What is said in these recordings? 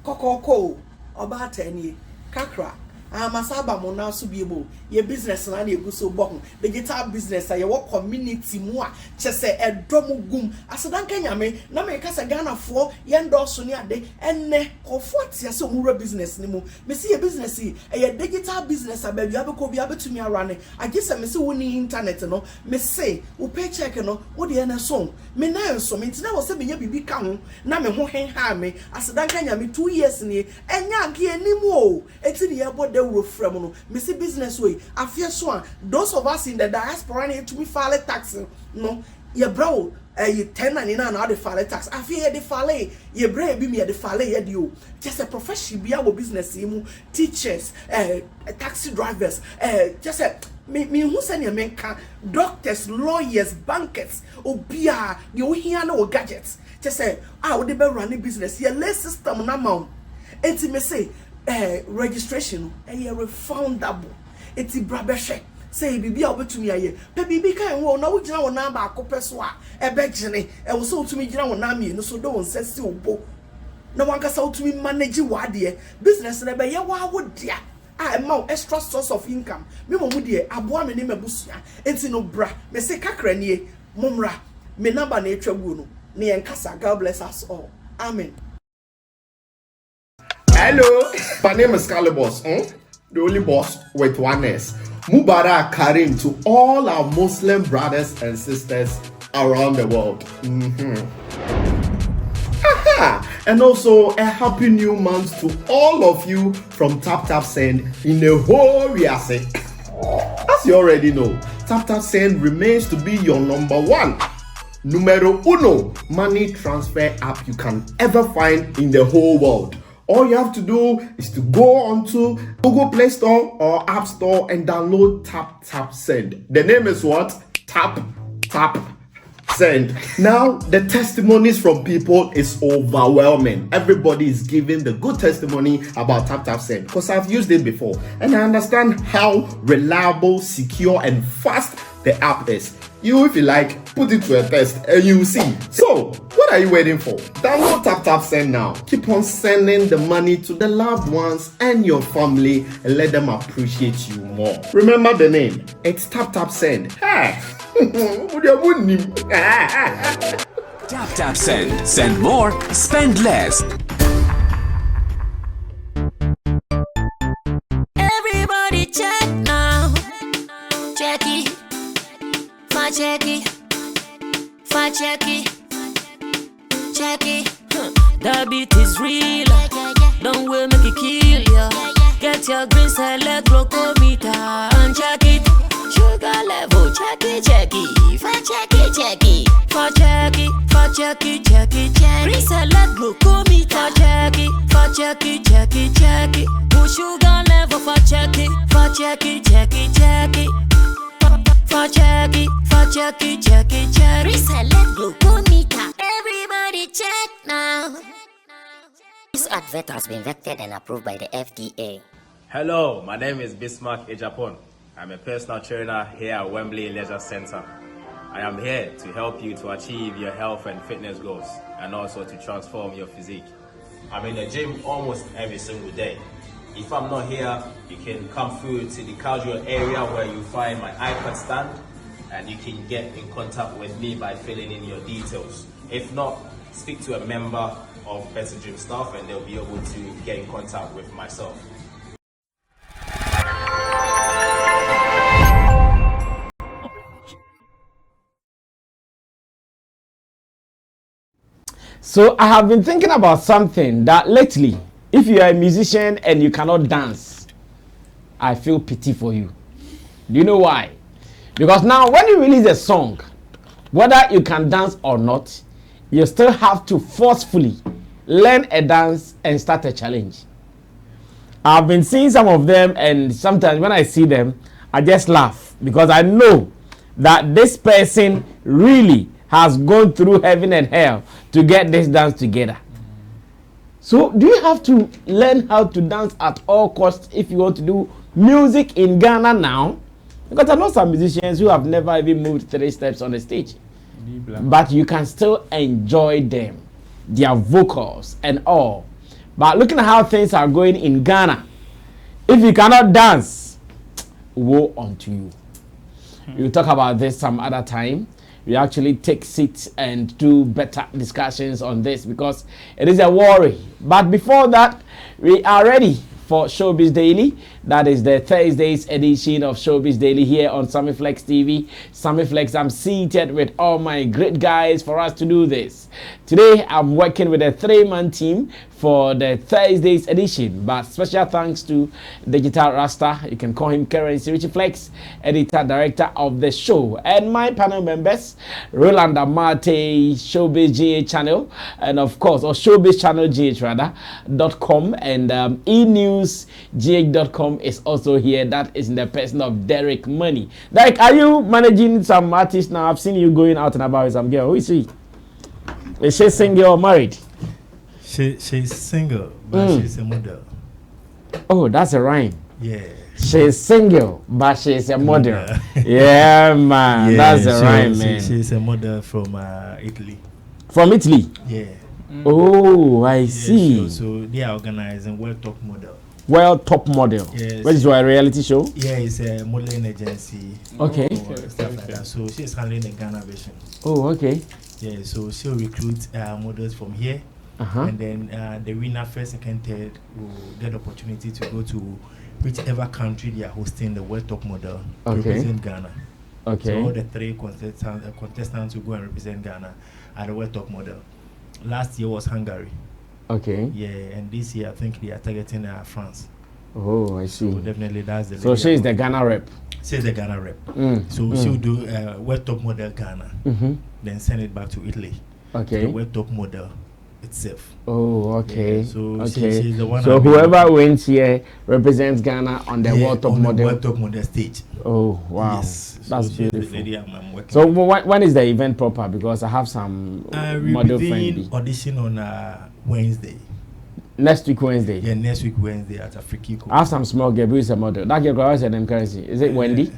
Koko oba tani kakra amasaba mo na so biebo ye business na na eguso bo digital business ye wo community mu a chese edom gum asedan kanyame na me kasa Ghana fo ye ndorso ni ade enne kofo atia se omura business ni mu me see ye business ye digital business ababi abeko bi abetumi arane agese me se woni internet no me say wo paycheck no wo de na so me na enso me ntina wo se me nya bibi ka ho na me ho hen ha me asedan kanyame 2 years ni enya nke animu o eti ne ye bode from no me see business way afia so those of us in the diaspora need to be file tax no ye bro you 1099 na the file tax afia the file ye bra bi me the file ye di o just a profession bia wo business mu teachers taxi drivers just me who send your menka doctors lawyers bankers obia you hear no gadgets just say we dey run business ye lay system na ma enti me say registration refundable eti brabehwe say bibi a obetumi aye pe bibi kan wo na wo gina wo na ba akopeso a ebegene wo so otumi gina wo na me no so do won sesi obo na wanka sa otumi manage wade business na be ye wa wo dia a ma extra source of income me mo mu de aboa me ne mabusua enti no bra me say kakra nie momra me number na etwagu no ne yenkasa. God bless us all, amen. Hello, my name is Calibos, the only boss with one S. Mubarak Karim to all our Muslim brothers and sisters around the world. Aha! And also a happy new month to all of you from Taptap Send in the whole Riase. As you already know, Taptap Send remains to be your #1, numero uno money transfer app you can ever find in the whole world. All you have to do is to go onto Google Play Store or App Store and download Taptap Send. The name is what? Taptap Send. Now, the testimonies from people is overwhelming. Everybody is giving the good testimony about Taptap Send because I've used it before and I understand how reliable, secure, and fast the app is. You, if you like, put it to a test and you will see. So, what are you waiting for? Download Taptap Send now. Keep on sending the money to the loved ones and your family and let them appreciate you more. Remember the name. It's Taptap Send. Hey! Taptap Send. Send more, spend less. Everybody check now. Check it. Check it, check it, check it. The beat is real. Don't wait, make it kill ya. Get your green select glucometer and check it. Sugar level, check it, check it. Check it, check it. Check it, check it, check it, check it. Green select glucometer. Check it, check it, check it, check it. Sugar level, check it, check it, check it, check it. Check it, check it, check it. Select glucometer. Everybody check now. This advert has been vetted and approved by the FDA. Hello, my name is Bismarck Ejapon. I'm a personal trainer here at Wembley Leisure Center. I am here to help you to achieve your health and fitness goals and also to transform your physique. I'm in the gym almost every single day. If I'm not here, you can come through to the casual area where you find my iPad stand and you can get in contact with me by filling in your details. If not, speak to a member of Better Gym staff and they'll be able to get in contact with myself. So I have been thinking about something that lately, if you are a musician and you cannot dance, I feel pity for you. Do you know why? Because now when you release a song, whether you can dance or not, you still have to forcefully learn a dance and start a challenge. I've been seeing some of them and sometimes when I see them, I just laugh because I know that this person really has gone through heaven and hell to get this dance together. So do you have to learn how to dance at all costs if you want to do music in Ghana now? Because I know some musicians who have never even moved 3 steps on the stage. But you can still enjoy them, their vocals and all. But looking at how things are going in Ghana, if you cannot dance, woe unto you. We'll talk about this some other time. We actually take seats and do better discussions on this because it is a worry. But before that, we are ready for Showbiz Daily. That is the Thursday's edition of Showbiz Daily here on Sammy Flex TV. Sammy Flex, I'm seated with all my great guys for us to do this. Today, I'm working with a 3-man team for the Thursday's edition. But special thanks to Digital Rasta, you can call him Currency Richie Flex, editor, director of the show. And my panel members, Roland Amate, Showbiz GH channel, and of course, or Showbiz channel GH rather, .com, and enewsgh.com is also here. That is in the person of Derek Money. Derek, are you managing some artists now? I've seen you going out and about with some girl. Who is she? Is she single or married? She's single, but she's a model. Oh, that's a rhyme. Yeah. She's single, but she's a model. Yeah, man. Yeah, that's a rhyme, man. She's a model from Italy. From Italy? Yeah. Oh, I see. So they are organizing World Top Model. World Top Model. Yes. What is your reality show? Yeah, it's a modeling agency. Okay. Stuff like that. So she's handling the Ghana version. Oh, okay. Yeah, so she'll recruit models from here. And then the winner, first, second, third will get the opportunity to go to whichever country they are hosting the World Top Model to represent Ghana. Okay. So all the 3 contestants will go and represent Ghana at the World Top Model. Last year was Hungary. Okay. Yeah, and this year I think they are targeting France. Oh, I see. So definitely that's the. So she is the Ghana rep. She's the Ghana rep. So she'll do World Top Model Ghana, then send it back to Italy. Okay. To the World Top Model itself. Oh, okay. Yeah, so she's the one. So whoever wins here represents Ghana on the World Top Model. World Top Model stage. Oh, wow. Yes. That's so beautiful. The lady I'm working so with. when is the event proper? Because I have some model friendly. Audition on Wednesday. Next week Wednesday. Yeah, next week Wednesday at Afrikico. I have some small girl who is a model. That girl, what's her name? Currency. Is it Wendy?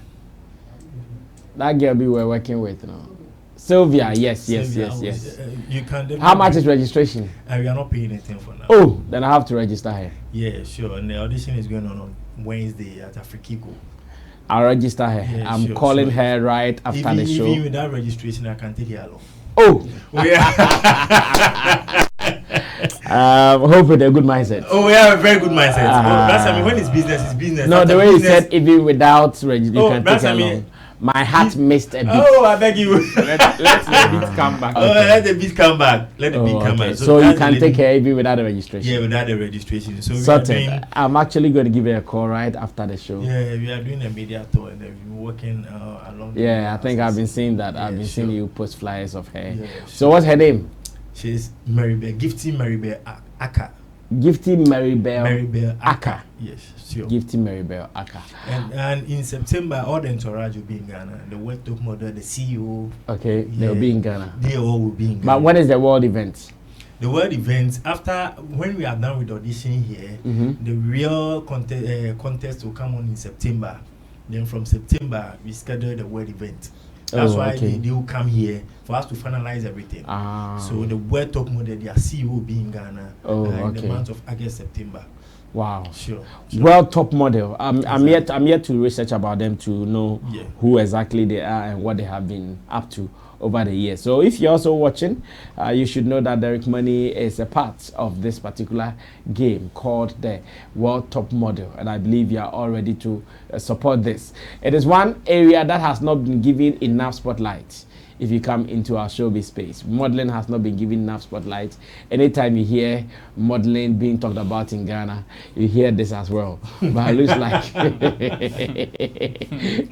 That girl we were working with now. Sylvia, yes. You can. How much is registration? We are not paying anything for now. Oh, then I have to register her. Yeah, sure. And the audition is going on Wednesday at Afrikico. I'll register her. Yeah, I'm calling her right after the show. Even without registration, I can take her along. Oh, hope with a good mindset. Oh, we have a very good mindset. That's I mean, when it's business, it's business. No, the way you said even without registration, you can take her along. My heart missed a beat. Oh, I beg you. let the beat come back. Oh, let the beat come back. Let the beat come back. So you can take her even without the registration. Yeah, without the registration. So sorted. I'm actually going to give her a call right after the show. Yeah, we are doing a media tour and we've been working along. Yeah, I think I've been seeing that. I've been seeing you post flyers of her. Yeah, so what's her name? She's Maribel, Gifty Maribel Aka. Gifty Maribel Aka. Yes, sure. Gifty Maribel Aka. And in September, all the entourage will be in Ghana. The World Top Model, the CEO. Okay, they'll be in Ghana. They all will be in Ghana. But when is the world event? The world event, after when we are done with audition here, the real contest will come on in September. Then from September, we schedule the world event. That's why they will come here for us to finalize everything. So the World Top Model, their CEO will be in Ghana in the month of August, September. Wow. Sure. World Top Model. I'm yet to research about them to know who exactly they are and what they have been up to over the years. So if you're also watching, you should know that Derek Money is a part of this particular game called the World Top Model, and I believe you are all ready to support this. It is one area that has not been given enough spotlight. If you come into our showbiz space, modeling has not been given enough spotlight. Anytime you hear modeling being talked about in Ghana, you hear this as well. But it looks like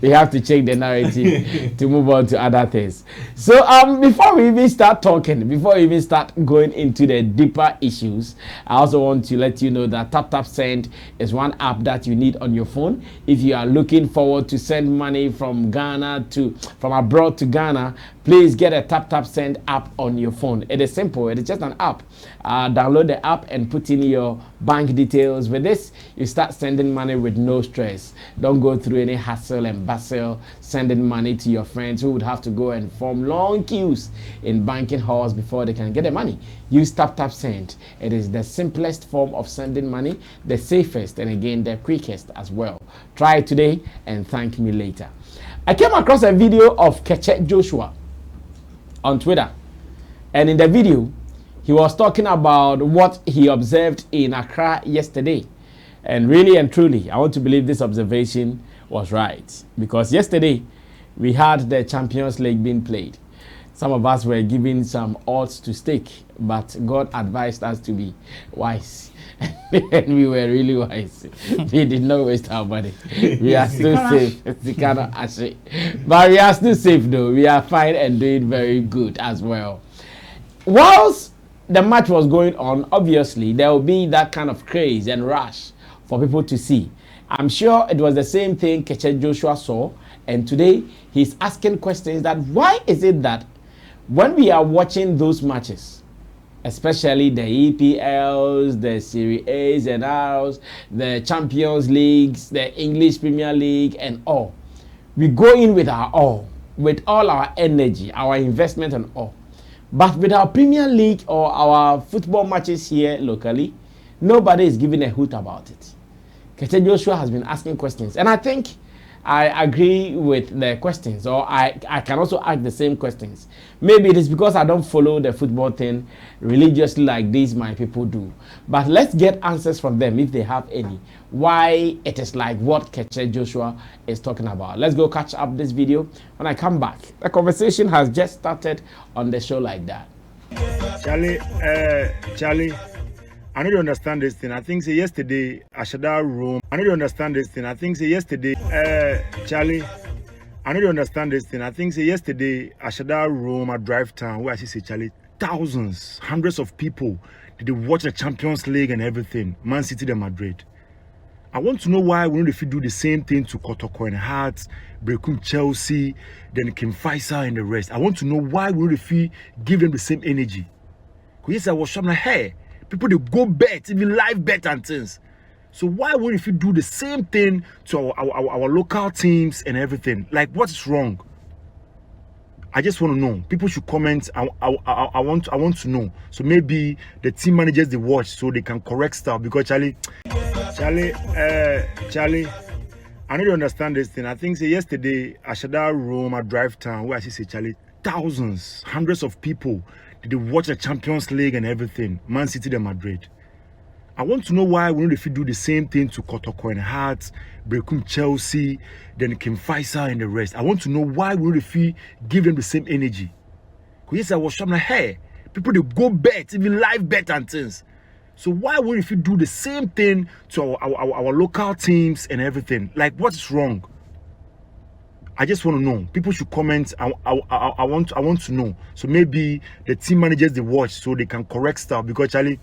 we have to change the narrative to move on to other things. So before we even start talking, before we even start going into the deeper issues, I also want to let you know that Taptap Send is one app that you need on your phone. If you are looking forward to send money from abroad to Ghana, please get a Taptap Send app on your phone. It is simple. It is just an app. Download the app and put in your bank details. With this, you start sending money with no stress. Don't go through any hassle and bustle sending money to your friends who would have to go and form long queues in banking halls before they can get the money. Use Taptap Send. It is the simplest form of sending money, the safest, and again, the quickest as well. Try it today and thank me later. I came across a video of Keche Joshua on Twitter, and in the video he was talking about what he observed in Accra yesterday, and really and truly I want to believe this observation was right, because yesterday we had the Champions League being played. Some of us were given some odds to stake, but God advised us to be wise. And we were really wise. We did not waste our money. We are still safe. But we are still safe though. We are fine and doing very good as well. Whilst the match was going on, obviously there will be that kind of craze and rush for people to see. I'm sure it was the same thing Keche Joshua saw, and today he's asking questions that why is it that when we are watching those matches, especially the EPLs, the Serie A's and R's, the Champions Leagues, the English Premier League and all, we go in with our all our energy, our investment and all. But with our Premier League or our football matches here locally, nobody is giving a hoot about it. Keche Joshua has been asking questions, and I think I agree with the questions, or I can also ask the same questions. Maybe it is because I don't follow the football thing religiously like these my people do. But let's get answers from them if they have any. Why it is like what Keche Joshua is talking about. Let's go catch up this video. When I come back, the conversation has just started on the show like that. Charlie, I don't understand this thing. I think say yesterday I should have room. I don't understand this thing. I think say yesterday, Charlie. I don't understand this thing. I think say yesterday I should have room at Drive Town where I see say Charlie, thousands, hundreds of people did they watch the Champions League and everything. Man City and Madrid. I want to know why we don't if you do the same thing to Kotoko and Hearts, Brekum Chelsea, then Kim Faisal and the rest. I want to know why we don't if you give them the same energy. Because yes, I was showing like, hey. People they go bet, even live bet and things. So why would if you do the same thing to our local teams and everything? Like what is wrong? I just want to know. People should comment. I want to know. So maybe the team managers they watch so they can correct stuff. Because Charlie, I don't understand this thing. I think say yesterday I should have room at Drive Town where I see say Charlie, thousands, hundreds of people did they watch the Champions League and everything. Man City and Madrid. I want to know why we don't if you do the same thing to Kotoko and Hearts, Brekum Chelsea, then Kim Faisal and the rest. I want to know why we don't if you give them the same energy. Because yes, I was showing like, hey, people they go bet, even live bet and things. So why would if you do the same thing to our local teams and everything? Like what is wrong? I just want to know. People should comment. I want to know. So maybe the team managers they watch so they can correct stuff. Because Charlie.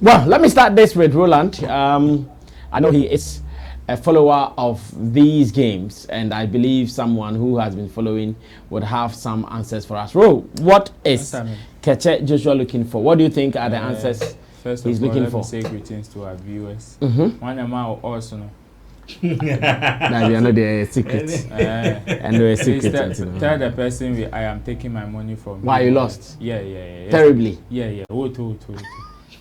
Well, let me start this with Roland. I know he is a follower of these games, and I believe someone who has been following would have some answers for us. Ro, what is Keche Joshua looking for? What do you think are the answers first he's of all, looking let for? me say greetings to our viewers. One amount also know. Now you know the secret. And the secret. Tell the person I am taking my money from. Why you lost? Yeah. Terribly. Yeah. Oh.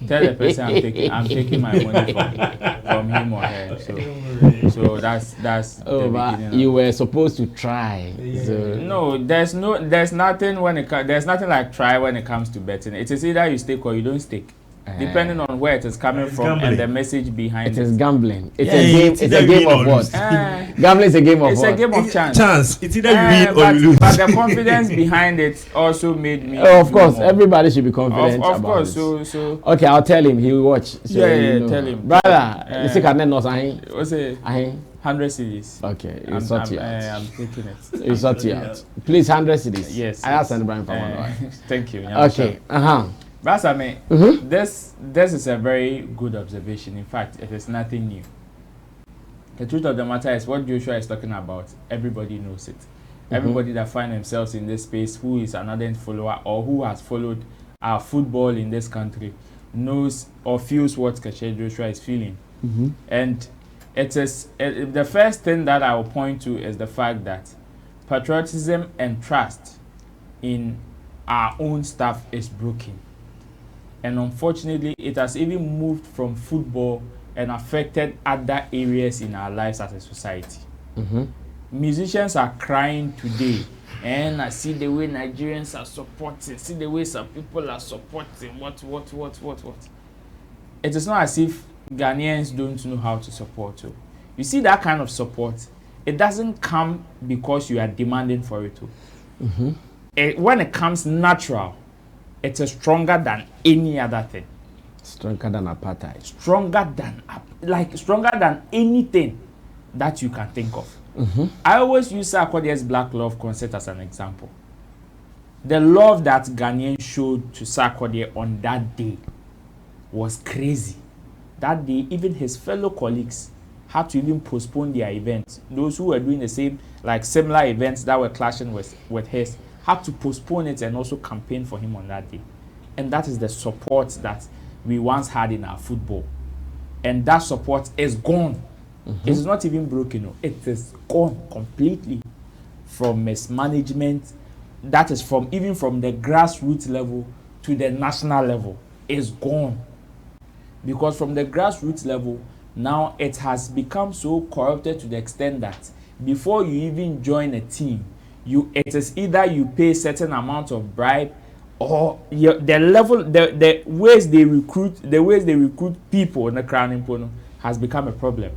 Tell the person I'm taking my money from him or her. So that's the beginning. You were supposed to try. Yeah. So. No, there's nothing there's nothing like try when it comes to betting. It is either you stake or you don't stake. Depending on where it is coming from gambling. And the message behind it. It is gambling. It's a game. It's a game of what? Gambling is a game of what? It's a game of chance. It's either you win or you lose. But the confidence behind it also made me. Oh, of course, everybody should be confident. Of course, so. Okay, I'll tell him. He will watch. So tell him, brother. What's it? 100 CDs. Okay, you sort you out. I'm taking it. You sort you out. Please, 100 CDs. Yes. I asked Brian for one. Thank you. Okay. But I mean, this is a very good observation. In fact, it is nothing new. The truth of the matter is what Joshua is talking about, everybody knows it. Everybody that find themselves in this space who is an ardent follower or who has followed our football in this country knows or feels what Keche Joshua is feeling. And it is the first thing that I will point to is the fact that patriotism and trust in our own staff is broken. And unfortunately, it has even moved from football and affected other areas in our lives as a society. Musicians are crying today, and I see the way Nigerians are supporting, see the way some people are supporting, what. It is not as if Ghanaians don't know how to support you. You see that kind of support, it doesn't come because you are demanding for it. When it comes natural, it is stronger than any other thing. Stronger than apartheid. Stronger than anything that you can think of. I always use Sarkodie's Black Love concert as an example. The love that Ghanaians showed to Sarkodie on that day was crazy. That day, even his fellow colleagues had to even postpone their events. Those who were doing the same, like similar events that were clashing with his, had to postpone it and also campaign for him on that day. And that is the support that we once had in our football. And that support is gone. It is not even broken. No. It is gone completely from mismanagement. That is even from the grassroots level to the national level. It's gone. Because from the grassroots level, now it has become so corrupted to the extent that before you even join a team, it is either you pay certain amount of bribe or the ways they recruit people in the Crown Impono has become a problem.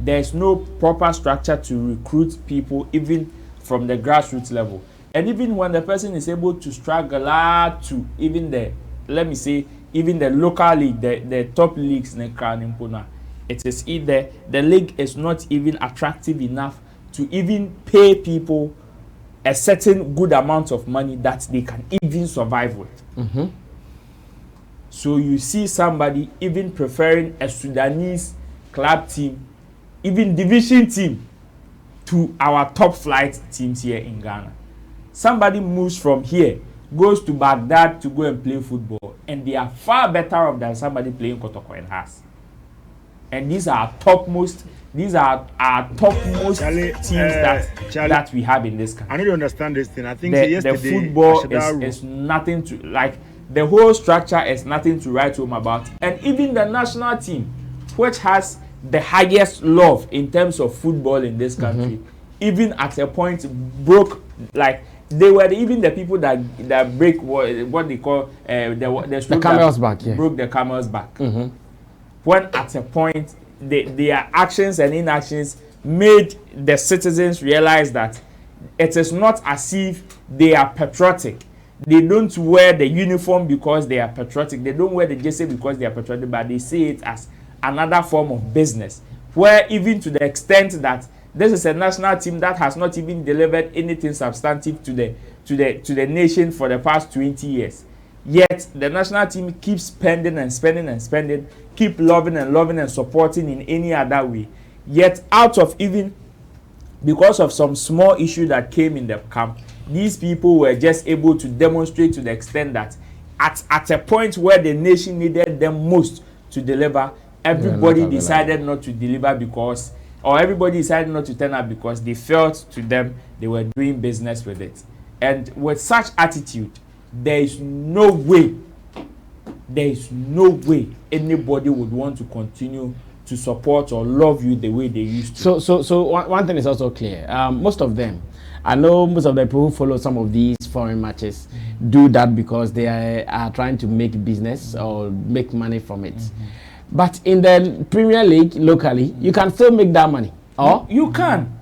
There's no proper structure to recruit people even from the grassroots level. And even when the person is able to struggle to even the local league, the top leagues in the Crown Impono, it is either the league is not even attractive enough to even pay people a certain good amount of money that they can even survive with. So you see somebody even preferring a Sudanese club team, even division team, to our top flight teams here in Ghana. Somebody moves from here, goes to Baghdad to go and play football, and they are far better off than somebody playing Kotoko and Haas. And these are our topmost teams that we have in this country. I don't understand this thing. I think the football is nothing to, like, the whole structure is nothing to write home about. And even the national team, which has the highest love in terms of football in this country, even at a point broke, like, they were even the people that break what they call the camel's back, broke the camel's back. When at a point their actions and inactions made the citizens realize that it is not as if they are patriotic. They don't wear the uniform because they are patriotic. They don't wear the jersey because they are patriotic, but they see it as another form of business. Where even to the extent that this is a national team that has not even delivered anything substantive to the nation for the past 20 years. Yet the national team keeps spending and spending and spending, keep loving and supporting in any other way. Yet out of even because of some small issue that came in the camp, these people were just able to demonstrate to the extent that at a point where the nation needed them most to deliver, everybody decided not to deliver because, or everybody decided not to turn up because they felt to them they were doing business with it. And with such attitude, there is no way anybody would want to continue to support or love you the way they used to. So one thing is also clear. Most of them, I know most of the people who follow some of these foreign matches do that because they are trying to make business or make money from it. But in the Premier League locally, you can still make that money. Or you can.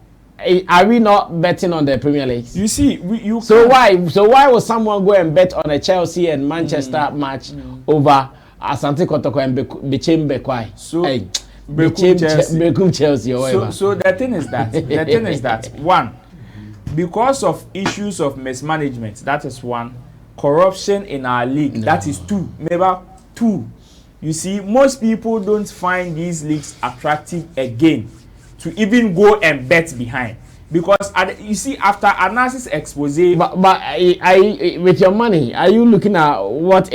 Are we not betting on the Premier League? You see, why would someone go and bet on a Chelsea and Manchester match over Asante Kotoko and Bechem Bekwai? Chelsea or whatever. So the thing is that one, because of issues of mismanagement, that is one. Corruption in our league, that is two. Maybe two. you see, most people don't find these leagues attractive again to even go and bet behind. Because you see, after analysis expose, but with your money, are you looking at what's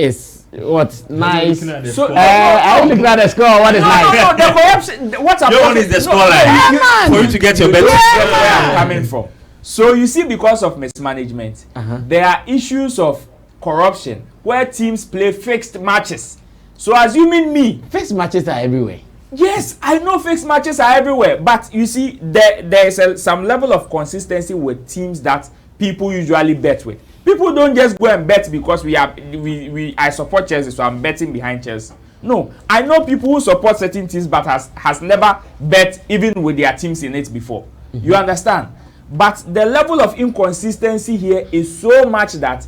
nice? So are you looking at the score? What is nice? No, the corruption. What's your one is the scoreline for you to get your bet. Where I'm coming from. So you see, because of mismanagement, there are issues of corruption where teams play fixed matches. So assuming me, fixed matches are everywhere. Yes, I know fixed matches are everywhere, but you see, there is some level of consistency with teams that people usually bet with. People don't just go and bet because I support Chelsea, so I'm betting behind Chelsea. No, I know people who support certain teams but has never bet even with their teams in it before. You understand? But the level of inconsistency here is so much that,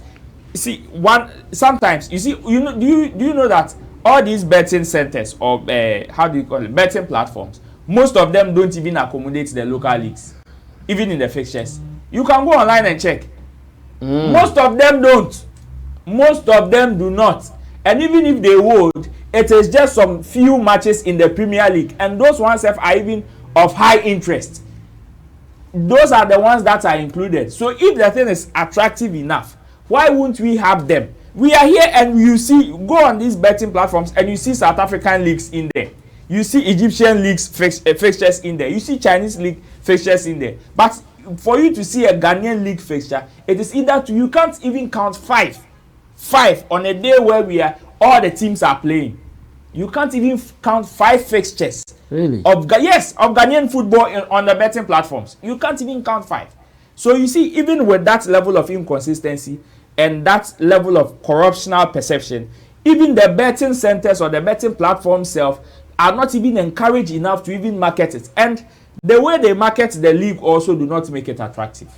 see, sometimes you see, do you know that all these betting centers or how do you call it, betting platforms, most of them don't even accommodate the local leagues, even in the fixtures. You can go online and check. Most of them don't. Most of them do not. And even if they would, it is just some few matches in the Premier League, and those ones are even of high interest. Those are the ones that are included. So if the thing is attractive enough, why won't we have them? We are here and you see, go on these betting platforms and you see South African leagues in there. You see Egyptian leagues fixtures in there. You see Chinese league fixtures in there. But for you to see a Ghanaian league fixture, it is either you can't even count five on a day where all the teams are playing. You can't even count 5 fixtures. Really? Of Ghanaian football on the betting platforms. You can't even count 5. So you see, even with that level of inconsistency and that level of corruptional perception, even the betting centers or the betting platform itself are not even encouraged enough to even market it. And the way they market the league also do not make it attractive.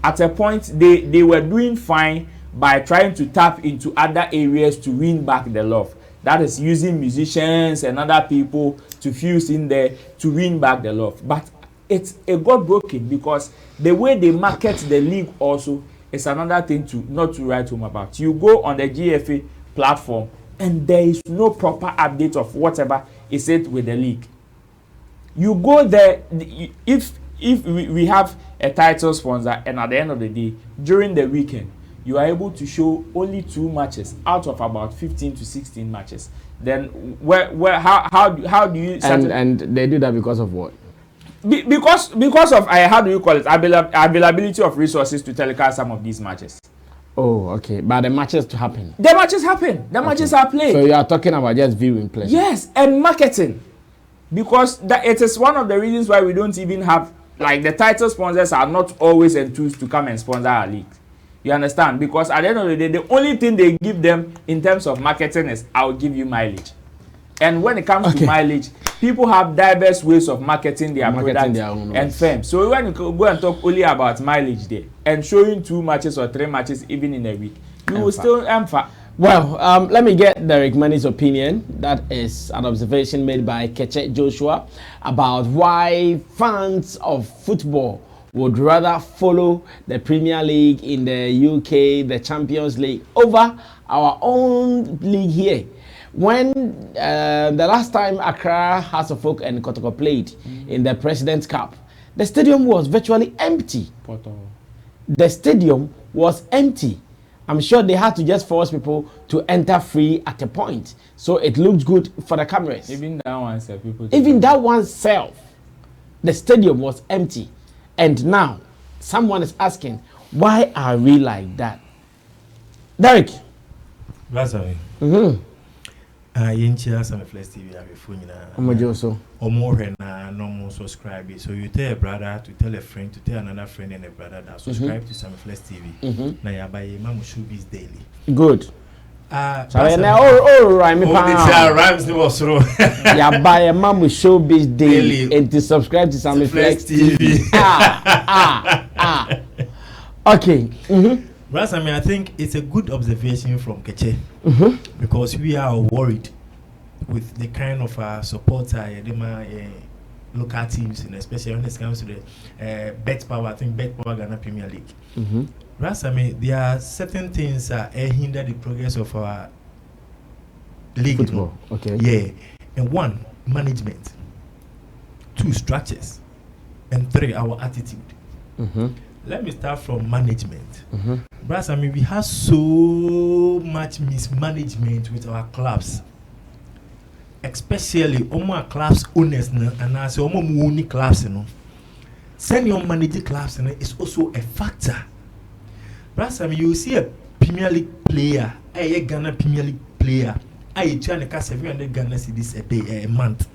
At a point, they were doing fine by trying to tap into other areas to win back the love. That is using musicians and other people to fuse in there to win back the love. But it got broken because the way they market the league also is another thing to not to write home about. You go on the GFA platform and there is no proper update of whatever is it with the league. You go there, if we have a title sponsor, and at the end of the day, during the weekend, you are able to show only 2 matches out of about 15 to 16 matches. Then how do you and they do that because of what? Because of how do you call it, availability of resources to telecast some of these matches. Oh, okay. But the matches to happen. The matches happen. The matches are played. So you are talking about just viewing pleasure. Yes, and marketing. Because it is one of the reasons why we don't even have, like, the title sponsors are not always enthused to come and sponsor our league. You understand? Because at the end of the day, the only thing they give them in terms of marketing is, I'll give you mileage. And when it comes to mileage, people have diverse ways of marketing their product and firm. So when you go and talk only about mileage there and showing 2 matches or 3 matches even in a week, you will still Well, let me get Derek Manny's opinion. That is an observation made by Keche Joshua about why fans of football would rather follow the Premier League in the UK, the Champions League, over our own league here. When the last time Accra, House of Folk and Kotoko played in the President's Cup, the stadium was virtually empty. The stadium was empty. I'm sure they had to just force people to enter free at a point. So it looked good for the cameras. Even that one self, the stadium was empty. And now, someone is asking, why are we like that? Derek. That's right. Yenchia Sammy Flex TV no subscribe. So you tell a brother to tell a friend to tell another friend and a brother that subscribe to Sammy Flex TV. Now you buy Mamu Showbiz daily. Good. Rhymes no was wrong. Ya buy a Mamu Showbiz daily and to subscribe to Sammy Flex TV. Okay. Ras, I think it's a good observation from Keche because we are worried with the kind of support local teams, and especially when it comes to the Bet Power. I think Bet Power Ghana Premier League. Ras, there are certain things that hinder the progress of our league. Football. Okay. Yeah. And 1, management. 2, structures. And 3, our attitude. Let me start from management. Brass, I mean, we have so much mismanagement with our clubs. Especially our clubs owners and I say only clubs, senior managing clubs is also a factor. Brass, I mean, you see a Premier League player, a Ghana Premier League player, I trying to cast 700 Ghana cedis a day, a month.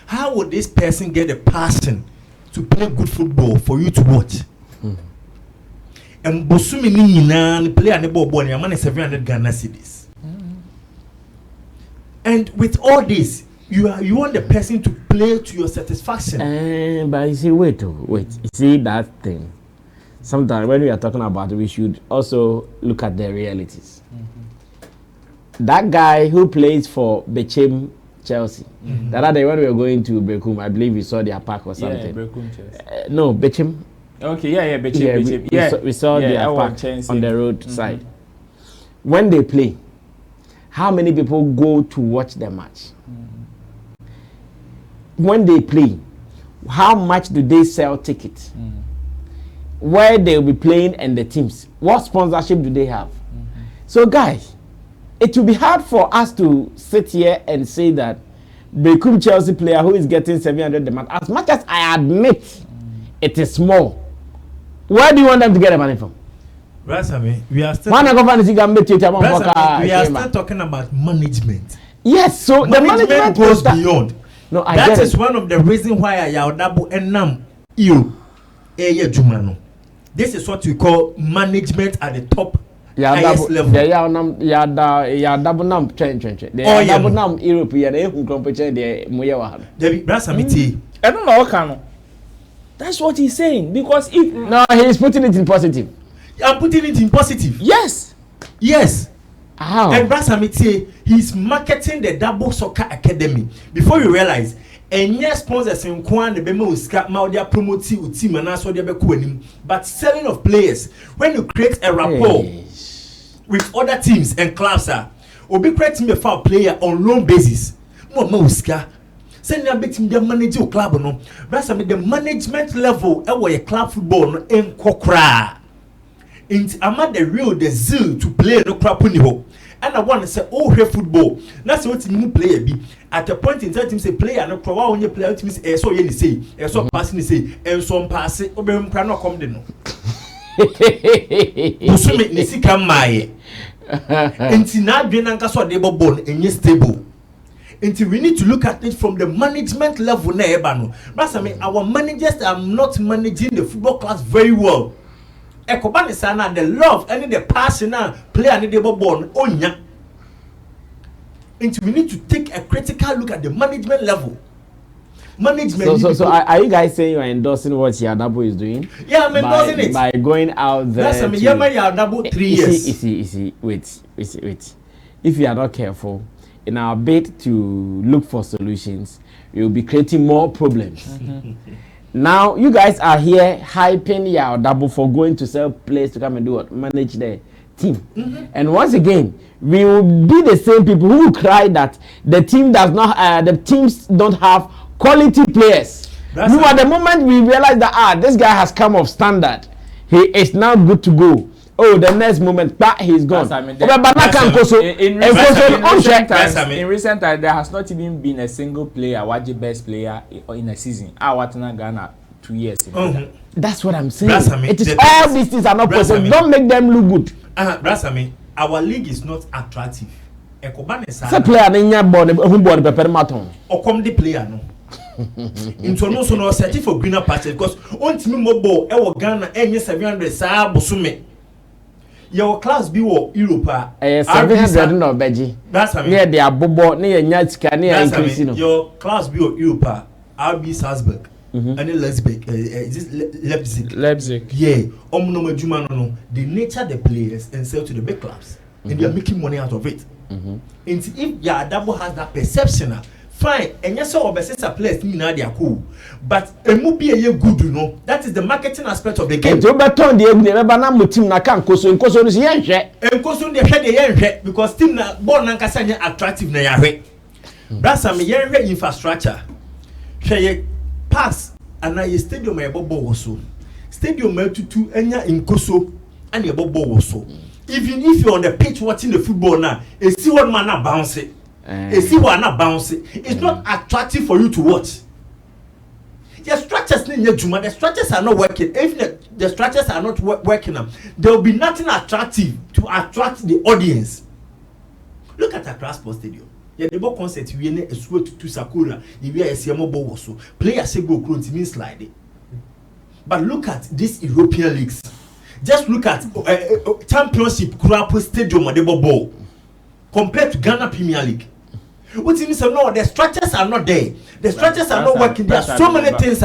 How would this person get a passion to play good football for you to watch? And Bosumi Nina play an able boy, a man is 700 Ghana cedis. And with all this, you want the person to play to your satisfaction. But you see, wait. You see that thing. Sometimes when we are talking about it, we should also look at the realities. That guy who plays for Bechem Chelsea. That other day when we were going to Bekum, I believe we saw their park or something. Yeah, Bekum Chelsea. No, Bechem. Okay, Bechem. We saw their park on the road side. When they play, how many people go to watch the match? When they play, how much do they sell tickets? Where they'll be playing and the teams, what sponsorship do they have? So guys, it will be hard for us to sit here and say that Bekum Chelsea player who is getting 700 a month, as much as I admit it is small, where do you want them to get the money from? Rasami, we are still talking about management. Yes, so the management goes beyond. No, that is one of the reasons why I Yaudabo and Nam you Jumano. This is what we call management at the top highest level. I don't know, Kano. That's what he's saying. Because if no, he's putting it in positive. I'm putting it in positive. Yes. Yes. How? And Brasamiti, he's marketing the Double Soccer Academy. Before you realize, and yes, sponsors in Kwan the Bemo Scap Maudia promoting team and also the Bequenim, but selling of players. When you create a rapport with other teams and clubs, will be creating a foul player on loan basis. No Mosca. Send a bit in the manager club no. Brasamiti, the management level a club football in Kokra. I'm at the zeal to play no crap on the and I want to say, oh, here football. That's what you player be. At a point in time, say player no pro on your player to say, so you say, so passing say, and so pass it, obey cannot come down. So make me see come my. Until now, Bianca saw the bone and yes stable. Until we need to look at it from the management level. But I mean, our managers are not managing the football class very well. Ekobani sana the love and the passion player and the born onya. And we need to take a critical look at the management level. Management. So are you guys saying you are endorsing what Yadabo is doing? Yeah, I'm endorsing it by going out there. That's Yadabo 3 years. Wait. If you are not careful, in our bid to look for solutions, we will be creating more problems. Now you guys are here hyping Yadabo for going to sell players to come and do what? Manage the team. And once again, we will be the same people who will cry that the team does not the teams don't have quality players. At the moment we realize that this guy has come off standard, he is now good to go. Oh, the next moment, he's gone. In recent times, there has not even been a single player, Waji best player in a season. Watana Ghana 2 years. That's what I'm saying. It is all these things are not possible. Don't make them look good. Brasami, our league is not attractive. Say player ninya born who born pepper maton. Or come the player no. Into no so no searching for greener pastures because on team mobile Ghana 700 sa bosume. Your class be wo Europa. 700 no beji. That's I mean. Near the abobo near nyatika near increase no. Your class be wo Europa. RB Salzburg. And Leipzig. Is this Leipzig. Yeah. No. They nurture the players and sell to the big clubs. And they are making money out of it. And if Yadabo has that perception, fine, and yes, so obesity players in Nadia cool, but a movie a good, you know. That is the marketing aspect of the game. And to beton the Banana team na can koso nkoso no yen hwe. Enkoso de hwe de yen hwe because team na ball na nkasa nya attractive na ya hwe. Brasa me yen hwe infrastructure. Hwe ye pass ana ye stadium e bobo wo so. Stadium e tutu enya nkoso and e bobo wo so. Even if you're on the pitch watching the football now, a see one man na bounce it. A see one na bounce it. It's not attractive for you to watch. The structures the structures are not working. If the structures are not working, there will be nothing attractive to attract the audience. Look at Accra Sports Stadium. Yeah, the ball concert we ne esue to Sakura. You wear a CMO ball so. Players say go close means slide. But look at these European leagues. Just look at Championship Kurapo Stadium or the ball compared to Ghana Premier League. What you mean? No, the structures are not there. The structures are not working. There are so many things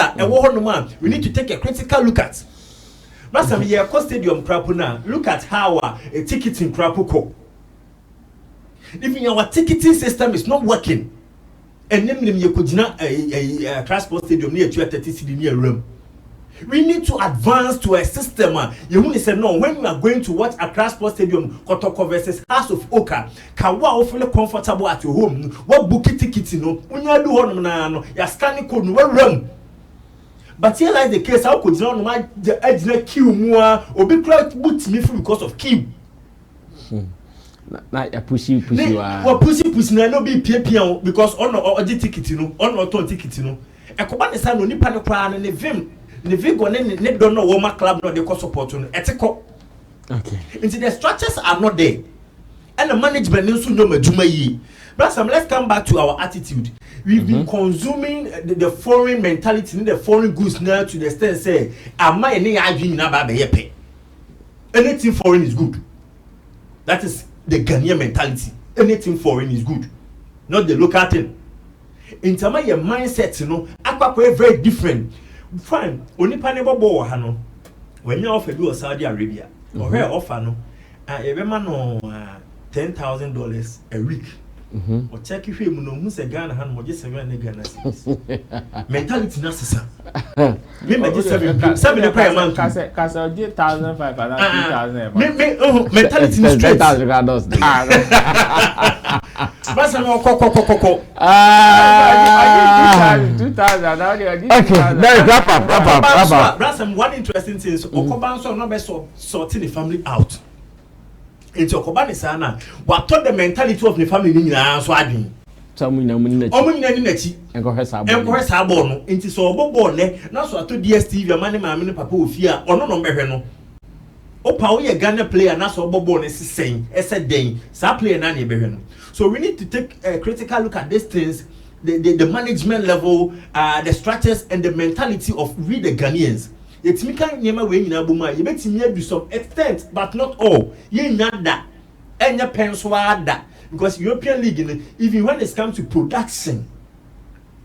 we need to take a critical look at. Last time we Stadium Kurapo now. Look at how a ticketing Kurapo go. Even our ticketing system is not working, and then you could a transport stadium near 30 city near room. We need to advance to a system. You only say no when you are going to watch a transport stadium, Kotoko versus House of Oka. Kawa feel comfortable at your home. What book ticket no? When you do one no, you scanning code no room. But here like the case, how could you know the edge queue more or be quite boot me through because of queue? Na ya pushi wa. What pushi na no be pia because on or ticket no, on or ticket no. Ekoba ne sa no nipa no kra ne vim. The Vigo ne don't know what club no they call support on ethical. Okay. Into the structures are not there. And the management also know majuma yi. But let's come back to our attitude. We've been consuming the foreign mentality, the foreign goods now to the extent say, am I any arguing about the anything foreign is good. That is the Ghanaian mentality. Anything foreign is good. Not the local thing. In terms of your mindset, you know, aqua very different. Fine, only panebo bo hano. When you offer do Saudi Arabia, or where offer no, every man no $10,000 a week. Or check if you know who's a Ghana hand, or just 7 Ghana. Mentality necessary. Maybe just 7 the prayer man. Casa did 1,500, 2,000. Mentality is straight. 2,000. Okay, wrap up. Brasam, one interesting thing is Okoban so not best sorting the family out. Into Okoban is ana. What taught the mentality of the family in so adwin. Samuna munina. Omunina ni nachi. Enko sabo no. Into so obobo ne. Na so ato DSTV amane maame ne papa ofia. Ono no mbehwe no. Opa wo ye Ghana player na so obobo ne sisen. Ese den. Sa player na ne behwe no. So we need to take a critical look at these things, the management level, the structures and the mentality of we the Ghanaians. It's me can nyema we nyina boma. You bet me do some extent, but not all. Ye nyada, enya penswada. Because European League, even when it comes to production,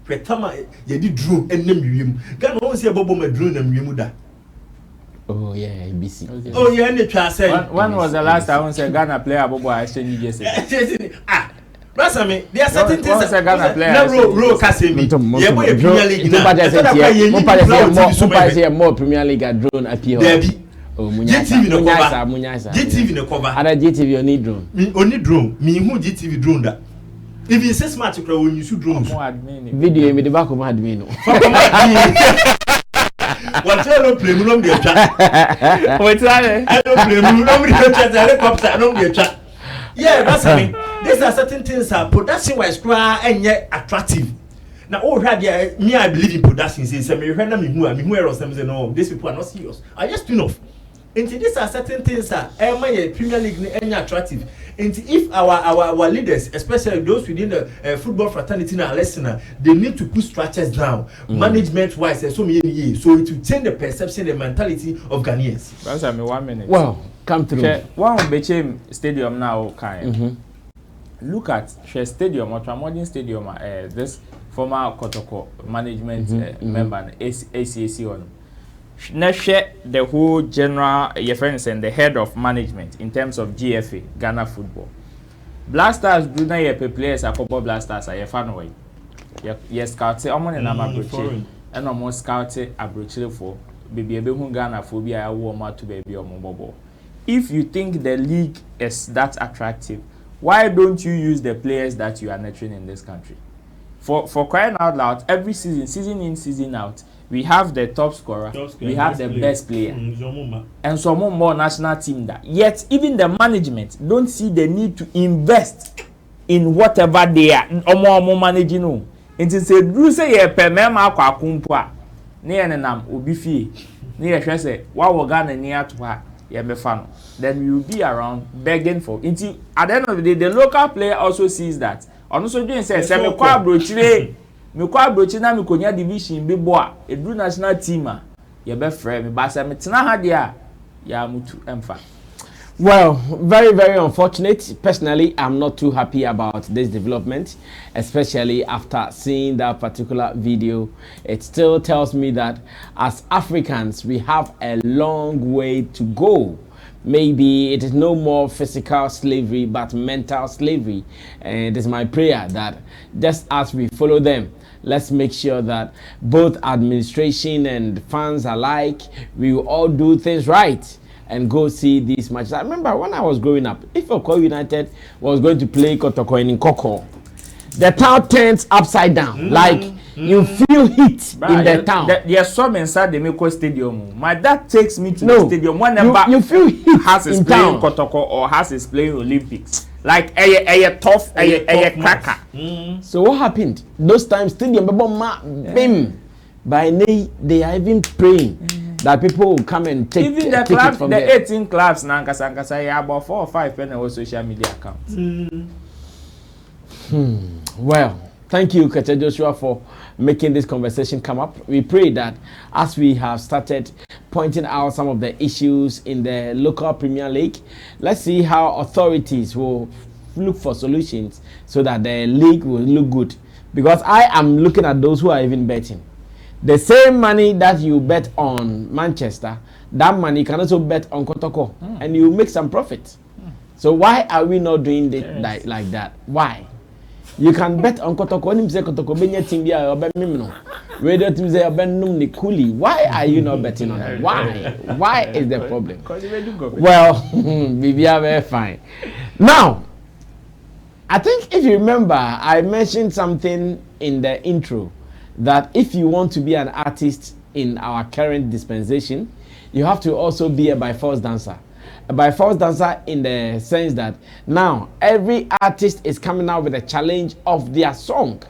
pretama ye di drone and name Ghana won't see a bobo me drone and muda. Oh yeah, ABC. Okay. Oh yeah, and the when was the last time I said Ghana player bobo I exchange yesterday? Brasame, there are certain things that Ghana player. No, Kasemi. Yeah, boy, Premier League. More Premier League drone appear. Oh, GTV no cover. GTV no cover. Ada GTV only drone. Only drone. Me who GTV drone that. If you say smart, you can use drone. Video me the back of my admin. What I don't play, no be a chat. What's that? I don't play, no be a chat. Helicopter, no be a chat. Yeah, that's I mean. These are certain things that production wise and yet attractive. Now, all right, yeah, me I believe in production. Say, me who else them say no, these people are not serious. I just enough. And these are certain things that Premier League any attractive. And if our leaders, especially those within the football fraternity and listener, they need to put structures down, management wise, and so many years, so it will change the perception and mentality of Ghanaians. That's 1 minute. Wow, come through. One Bechem Stadium now, kind. Look at Share Stadium, Ultramodern Stadium, this former Kotoko management member, ACAC on. Share the whole general your friends and the head of management in terms of GFA, Ghana football. Blasters do not players a couple blasters are fan away. Yes, scout say omo na abrochi and omo scout abrochi for baby ebe hu Ghana for bi a wo ma to baby omo bobo. If you think the league is that attractive, why don't you use the players that you are nurturing in this country? For crying out loud, every season in, season out, we have the top scorer, we have the best player, and some more national team that. Yet even the management don't see the need to invest in whatever they are omo managing no. Until say do say ye pe mema kwa kumpo a na ye nenam obi fie na ye hwe say wa wo Ghana ni ato a ye mefa no, then you will be around begging for. Until at the end of the day, the local player also sees that. Also doing say me kwa abrochire na me konya division bi bo a edu national team a ye be frɛ me ba say me tena ha de a ya mutu emfa. Well, very, very unfortunate. Personally, I'm not too happy about this development, especially after seeing that particular video. It still tells me that as Africans, we have a long way to go. Maybe it is no more physical slavery, but mental slavery. And it is my prayer that just as we follow them, let's make sure that both administration and fans alike, we will all do things right and go see these matches. I remember when I was growing up, if Oko United was going to play Kotoko in Nkoko, the town turns upside down. Like you feel heat in the town. There's some inside the Meko Stadium. My dad takes me to the stadium whenever you feel heat has is playing Kotoko or has is playing Olympics. Like a tough cracker. So what happened? Those times stadium bim. By nay they are even praying that people will come and take even the clubs, the 18 clubs now Nkasa yeah, about 4 or 5 on social media accounts. Well, thank you, Keche Joshua, for making this conversation come up. We pray that as we have started pointing out some of the issues in the local Premier League, let's see how authorities will look for solutions so that the league will look good. Because I am looking at those who are even betting. The same money that you bet on Manchester, that money can also bet on Kotoko, and you make some profit. So why are we not doing it like that? Why? You can bet on Kotoko. When you say Kotoko, radio team say why are you not betting on it? Why? Why is the problem? Well, we are very fine. Now, I think if you remember, I mentioned something in the intro that if you want to be an artist in our current dispensation, you have to also be a by force dancer. A by force dancer in the sense that now every artist is coming out with a challenge of their song.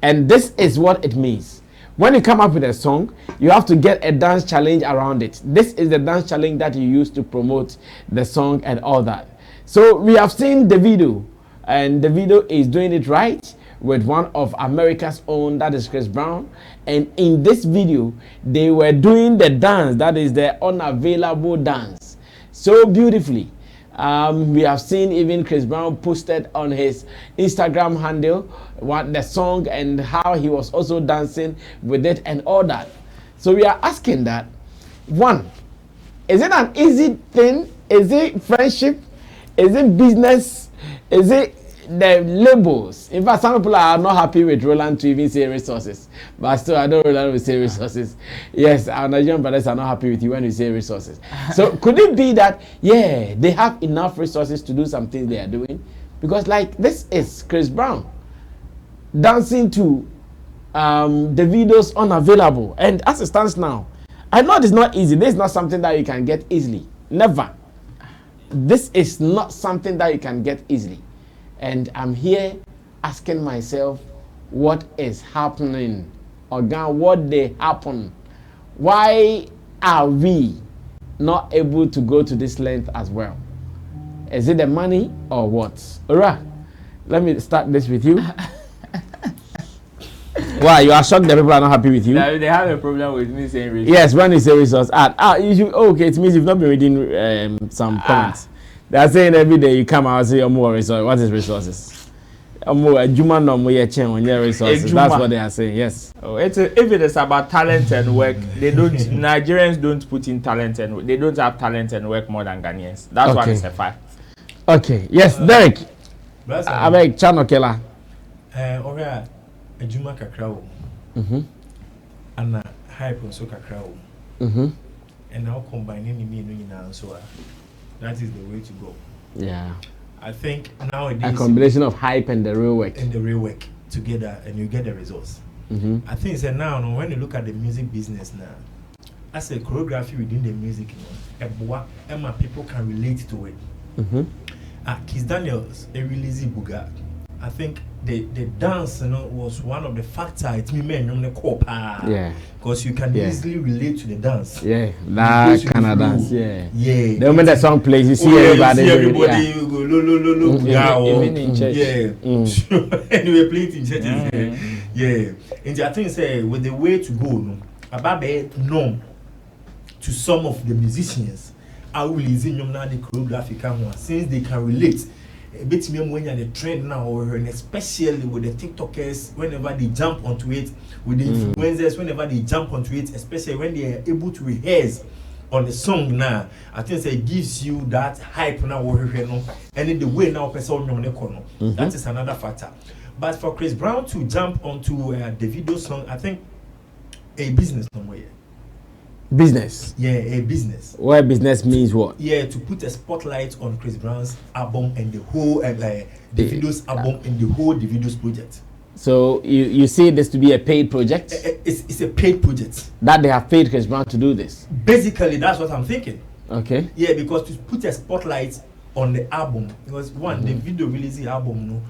And this is what it means. When you come up with a song, you have to get a dance challenge around it. This is the dance challenge that you use to promote the song and all that. So we have seen Davido, and Davido is doing it right with one of America's own, that is Chris Brown. And in this video, they were doing the dance, that is the unavailable dance, so beautifully. We have seen even Chris Brown posted on his Instagram handle what the song and how he was also dancing with it and all that. So we are asking that, one, is it an easy thing? Is it friendship? Is it business? Is it the labels? In fact, some people are not happy with Roland to even say resources, but still I don't Roland will say resources. Yes, our Nigerian brothers are not happy with you when you say resources. So could it be that they have enough resources to do some things they are doing? Because like this is Chris Brown dancing to Davido's Unavailable, and as it stands now, I know it's not easy. This is not something that you can get easily. Never. This is not something that you can get easily. And I'm here asking myself, what is happening? Again, what they happen? Why are we not able to go to this length as well? Is it the money or what? Alright, let me start this with you. Why, you are shocked that people are not happy with you? They have a problem with me saying resource. Yes, when you say resource, you should, okay, it means you've not been reading some comments. They are saying every day you come out and say, more resources. What is resources? Resources. That's what they are saying, yes. Oh, if it is about talent and work, Nigerians don't put in talent and they don't have talent and work more than Ghanaians. That's what is a fact. Okay, yes, Derek. I beg Chano Kela. Ejuma kakra and hype also kakra and now combining the meaning now, so that is the way to go. Yeah. I think nowadays a combination of hype and the real work. Together, and you get the results. I think it's now when you look at the music business now, as a choreography within the music, Emma people can relate to it. Kiss Daniels, a release Buga. I think the dance was one of the factors it made me because you can easily relate to the dance. That kind of dance. The moment the song plays, you see everybody you go even in church. Anyway, play it in churches. And I think say with the way to go, about known to some of the musicians, I will use in the choreographic one since they can relate. A bit me when you're the trend now, and especially with the TikTokers, whenever they jump onto it, with the influencers, whenever they jump onto it, especially when they are able to rehearse on the song now, I think it gives you that hype now, and the way now person that is another factor. But for Chris Brown to jump onto Davido song, I think a business somewhere. Business. A business. Where business means what? To put a spotlight on Chris Brown's album and the whole Davido's album and the whole Davido's project. So you see this to be a paid project? It's a paid project. That they have paid Chris Brown to do this? Basically, that's what I'm thinking. Okay. Because to put a spotlight on the album, because Davido released the album,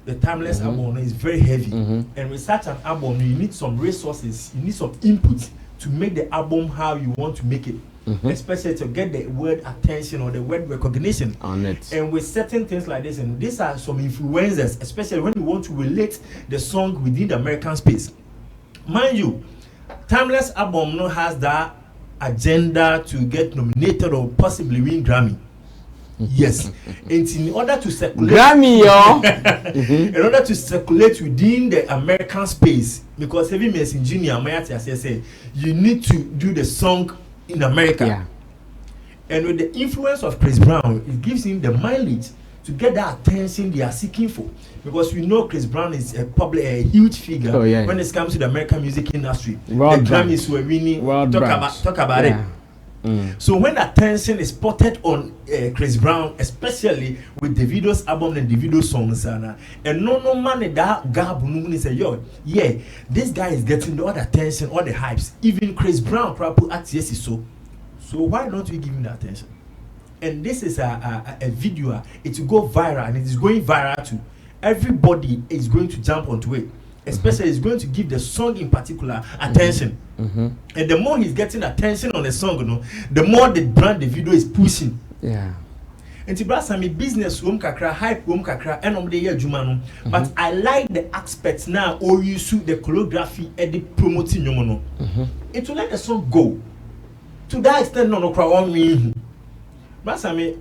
the timeless album is very heavy. And with such an album, you need some resources, you need some input to make the album how you want to make it, especially to get the word attention or the word recognition on it. And with certain things like this, and these are some influencers, especially when you want to relate the song within the American space. Mind you, timeless album has that agenda to get nominated or possibly win Grammy. Yes, and in order to circulate in order to circulate within the American space, because heavy means engineer say you need to do the song in America. And with the influence of Chris Brown, it gives him the mileage to get that attention they are seeking for, because we know Chris Brown is a huge figure when it comes to the American music industry. The Grammys were winning. Talk about it. So when attention is spotted on Chris Brown, especially with Davido's album and Davido's songs, and no man that gab say, this guy is getting all the attention, all the hypes. Even Chris Brown probably at yes is so why don't we give him the attention? And this is a video, it will go viral, and it is going viral too. Everybody is going to jump onto it. Especially it's going to give the song in particular attention. And the more he's getting attention on the song, the more the brand the video is pushing. And to Sammy business kakra, hype kakra, and the year Jumano. But I like the aspects now, or you shoot the choreography and the promoting it will let the song go. To that extent, no crowd me. But Sammy,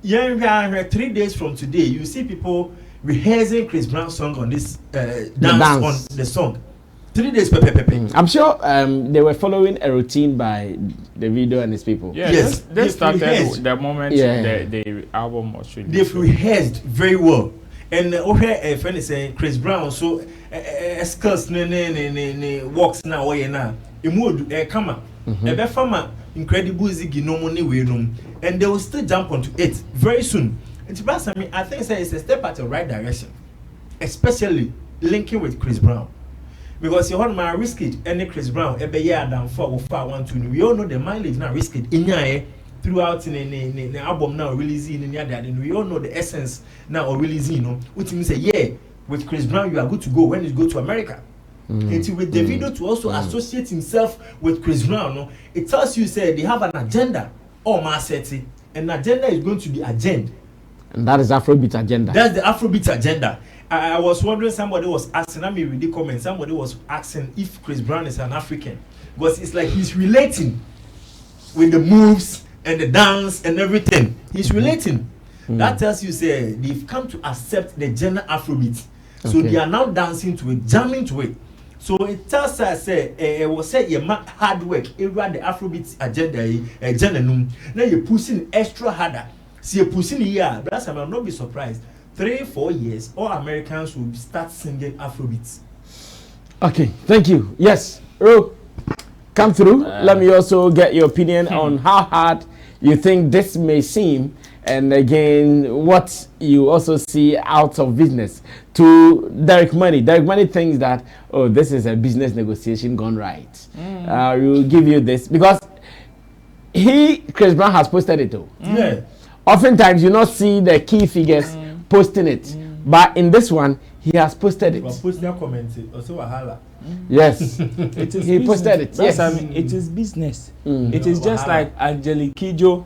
3 days from today, you see people rehearsing Chris Brown's song on this dance on the song. 3 days I'm sure they were following a routine by Davido and his people. Yes, they started the moment the album was released. They've rehearsed very well. And a friend is saying Chris Brown so skills works now now. Come on. A farmer incredible ziggy no money and they will still jump onto it very soon. And I think it's a step at the right direction, especially linking with Chris Brown, because you want my risk it any Chris Brown every year than 4 we all know the mileage now risk it in throughout in the album now releasing in the and we all know the essence now releasing which means with Chris Brown you are good to go when you go to America. And with Davido to also associate himself with Chris Brown, it tells you say they have an agenda or masseti, and agenda is going to be agenda. And that is Afrobeat agenda. That's the Afrobeat agenda. I was wondering, somebody was asking, let me read the comment, somebody was asking if Chris Brown is an African. Because it's like he's relating with the moves and the dance and everything. He's relating. That tells you, say, they've come to accept the genre Afrobeat. So they are now dancing to it, jamming to it. So it tells us, it was say, you make hard work, everyone the Afrobeat agenda, now you're pushing extra harder. See, you're pushing here, but I'm not be surprised. 3-4 years, all Americans will start singing Afrobeat. Okay, thank you. Yes, Ro, come through. Let me also get your opinion on how hard you think this may seem, and again, what you also see out of business. To Derek Money thinks that, oh, this is a business negotiation gone right. We'll give you this because Chris Brown has posted it too. Yeah. Oftentimes, you not see the key figures posting it, but in this one, he has posted it. Yes, he posted it. Yes, I mean, it is business. It is just like Angelique Kidjo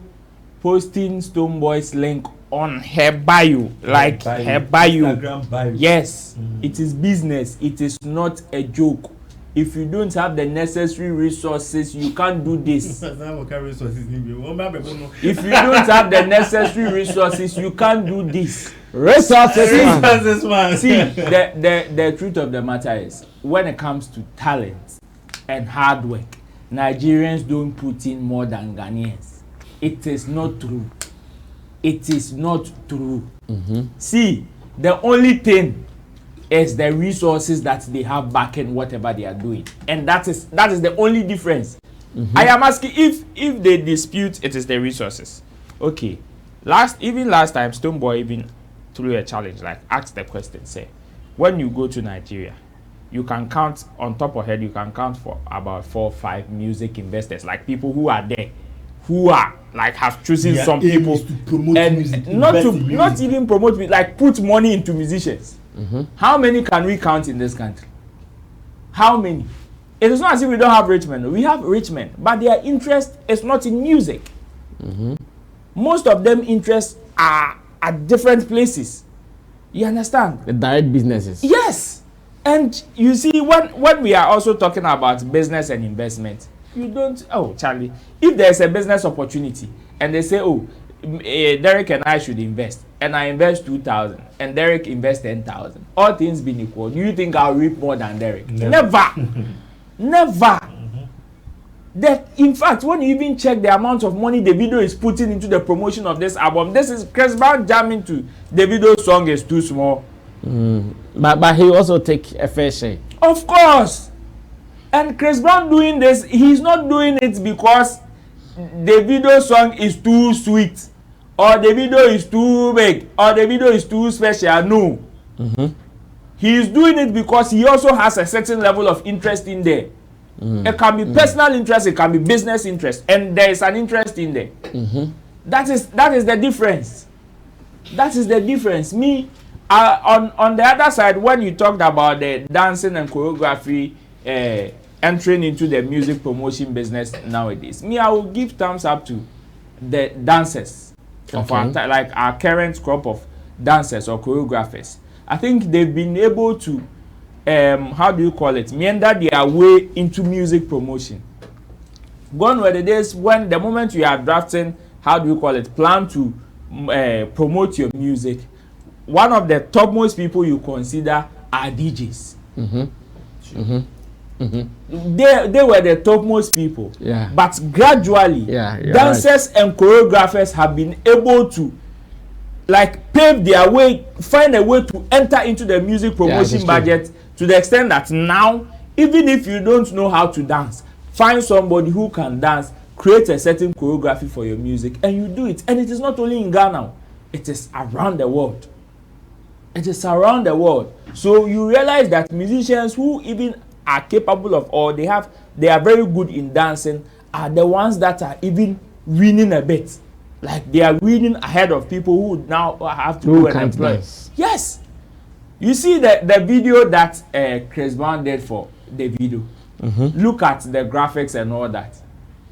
posting Stonebwoy's link on her bio, like her bio. Instagram bio. Yes, it is business. It is not a joke. If you don't have the necessary resources, you can't do this. If you don't have the necessary resources, you can't do this. Resources, man. See, the truth of the matter is, when it comes to talent and hard work, Nigerians don't put in more than Ghanaians. It is not true. It is not true. See, the only thing is the resources that they have backing whatever they are doing, and that is the only difference. I am asking, if they dispute, it is the resources. Okay, last time Stonebwoy even threw a challenge, like ask the question, say, when you go to Nigeria, you can count on top of head, you can count for about 4 or 5 music investors, like people who are there, who are like have chosen some people and music, not even promote, like put money into musicians. How many can we count in this country? How many? It is not as if we don't have rich men. We have rich men, but their interest is not in music. Most of them interests are at different places. You understand? The direct businesses. Yes. And you see, when we are also talking about business and investment, you don't, oh, Charlie, if there's a business opportunity and they say, oh, Derek and I should invest, and I invest 2,000 and Derek invests 10,000, all things being equal, do you think I'll reap more than Derek? Never. Never. That, in fact, when you even check the amount of money Davido is putting into the promotion of this album, this is Chris Brown jamming to Davido's song is too small. But he also take a fair share. Of course. And Chris Brown doing this, he's not doing it because Davido's song is too sweet, or Davido is too big, or Davido is too special. No. He is doing it because he also has a certain level of interest in there. It can be personal interest, it can be business interest, and there is an interest in there. That is the difference. That is the difference. Me, on the other side, when you talked about the dancing and choreography entering into the music promotion business nowadays, me, I will give thumbs up to the dancers of our like our current crop of dancers or choreographers. I think they've been able to how do you call it, meander their way into music promotion. Gone were the days when the moment you are drafting, how do you call it, plan to promote your music, one of the topmost people you consider are DJs. They were the topmost people. But gradually, dancers and choreographers have been able to like pave their way, find a way to enter into the music promotion budget, to the extent that now, even if you don't know how to dance, find somebody who can dance, create a certain choreography for your music, and you do it. And it is not only in Ghana, it is around the world. It is around the world. So you realize that musicians who even are capable of, or they are very good in dancing, are the ones that are even winning a bit. Like they are winning ahead of people who now have to go and employ. Yes. You see the video that Chris Brown did for Davido. Look at the graphics and all that.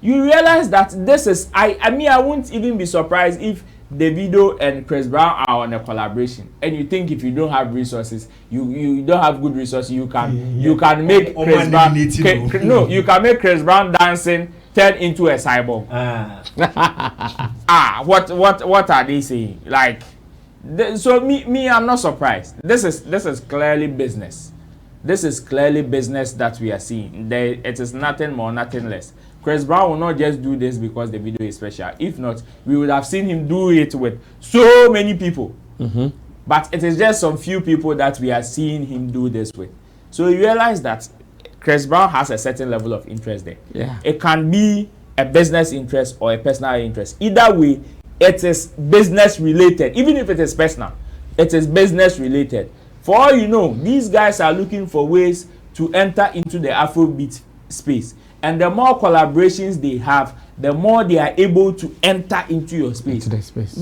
You realize that this is, I mean, I won't even be surprised if Davido and Chris Brown are on a collaboration, and you think if you don't have resources, you don't have good resources, you can make Chris Brown you can make Chris Brown dancing turn into a cyborg. What are they saying? Like, so me I'm not surprised. This is clearly business. This is clearly business that we are seeing. It is nothing more, nothing less. Chris Brown will not just do this because the video is special. If not, we would have seen him do it with so many people. But it is just some few people that we are seeing him do this with. So you realize that Chris Brown has a certain level of interest there. Yeah. It can be a business interest or a personal interest. Either way, it is business related. Even if it is personal, it is business related. For all you know, these guys are looking for ways to enter into the Afrobeat space. And the more collaborations they have, the more they are able to enter into your space. Into the space.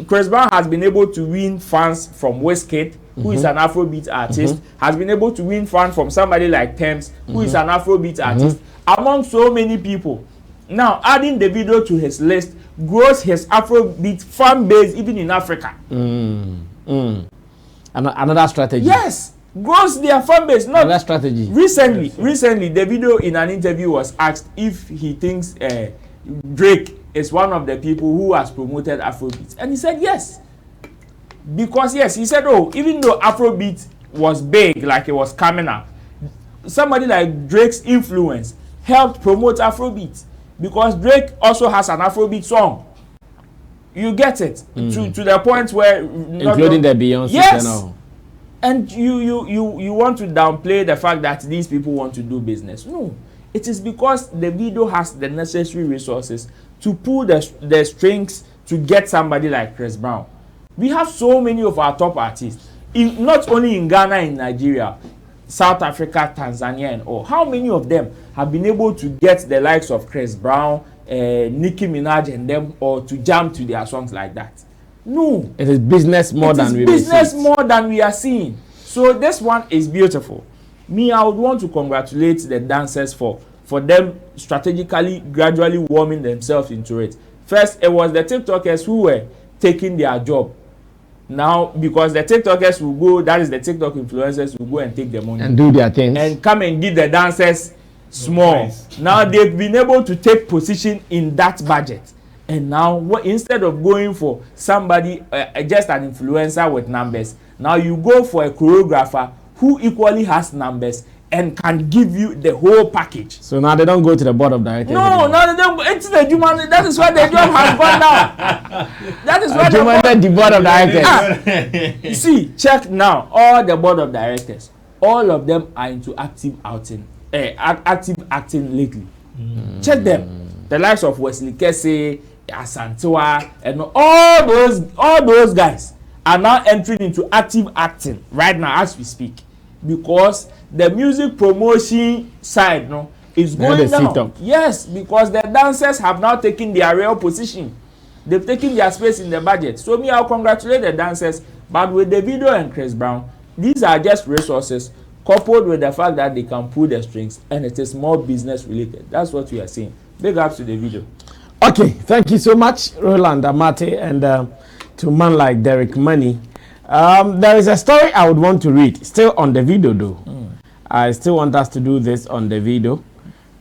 Chris Brown has been able to win fans from Wizkid, who is an Afrobeat artist, has been able to win fans from somebody like Thames, who is an Afrobeat artist, among so many people. Now, adding Davido to his list grows his Afrobeat fan base even in Africa. Another strategy. Yes, grows their fan base. Not another strategy. Recently, Davido in an interview was asked if he thinks Drake is one of the people who has promoted Afrobeat, and he said yes. Because yes, he said, oh, even though Afrobeat was big, like it was coming up, somebody like Drake's influence helped promote Afrobeat, because Drake also has an Afrobeat song. You get it to the point where including the Beyonce. Yes. And you want to downplay the fact that these people want to do business. No, it is because Davido has the necessary resources to pull the strings to get somebody like Chris Brown. We have so many of our top artists, not only in Ghana, in Nigeria, South Africa, Tanzania, and all. How many of them have been able to get the likes of Chris Brown, Nicki Minaj, and them, or to jam to their songs like that? No. It is business more than we are seeing. Business more than we are seeing. So this one is beautiful. Me, I would want to congratulate the dancers for them strategically, gradually warming themselves into it. First, it was the TikTokers who were taking their job. Now, because the TikTokers will go, that is the TikTok influencers will go and take the money and do their things and come and give the dancers small. Now they've been able to take position in that budget, and now instead of going for somebody just an influencer with numbers, now you go for a choreographer who equally has numbers and can give you the whole package. So now they don't go to the board of directors. No, now they don't. It's the Juman. That is why the job has gone down. That is why the board of directors. See, check now. All the board of directors, all of them are into active acting lately. Check them. The likes of Wesley Keche, Asantewa, and all those guys are now entering into active acting right now as we speak, because the music promotion side is going down. Yes, because the dancers have now taken their real position. They've taken their space in the budget. So me, I'll congratulate the dancers. But with Davido and Chris Brown, these are just resources coupled with the fact that they can pull the strings, and it is more business related. That's what we are saying. Big ups to Davido. Okay, thank you so much, Roland Amate, and to man like Derek Money. There is a story I would want to read, still on the video though. I still want us to do this on the video.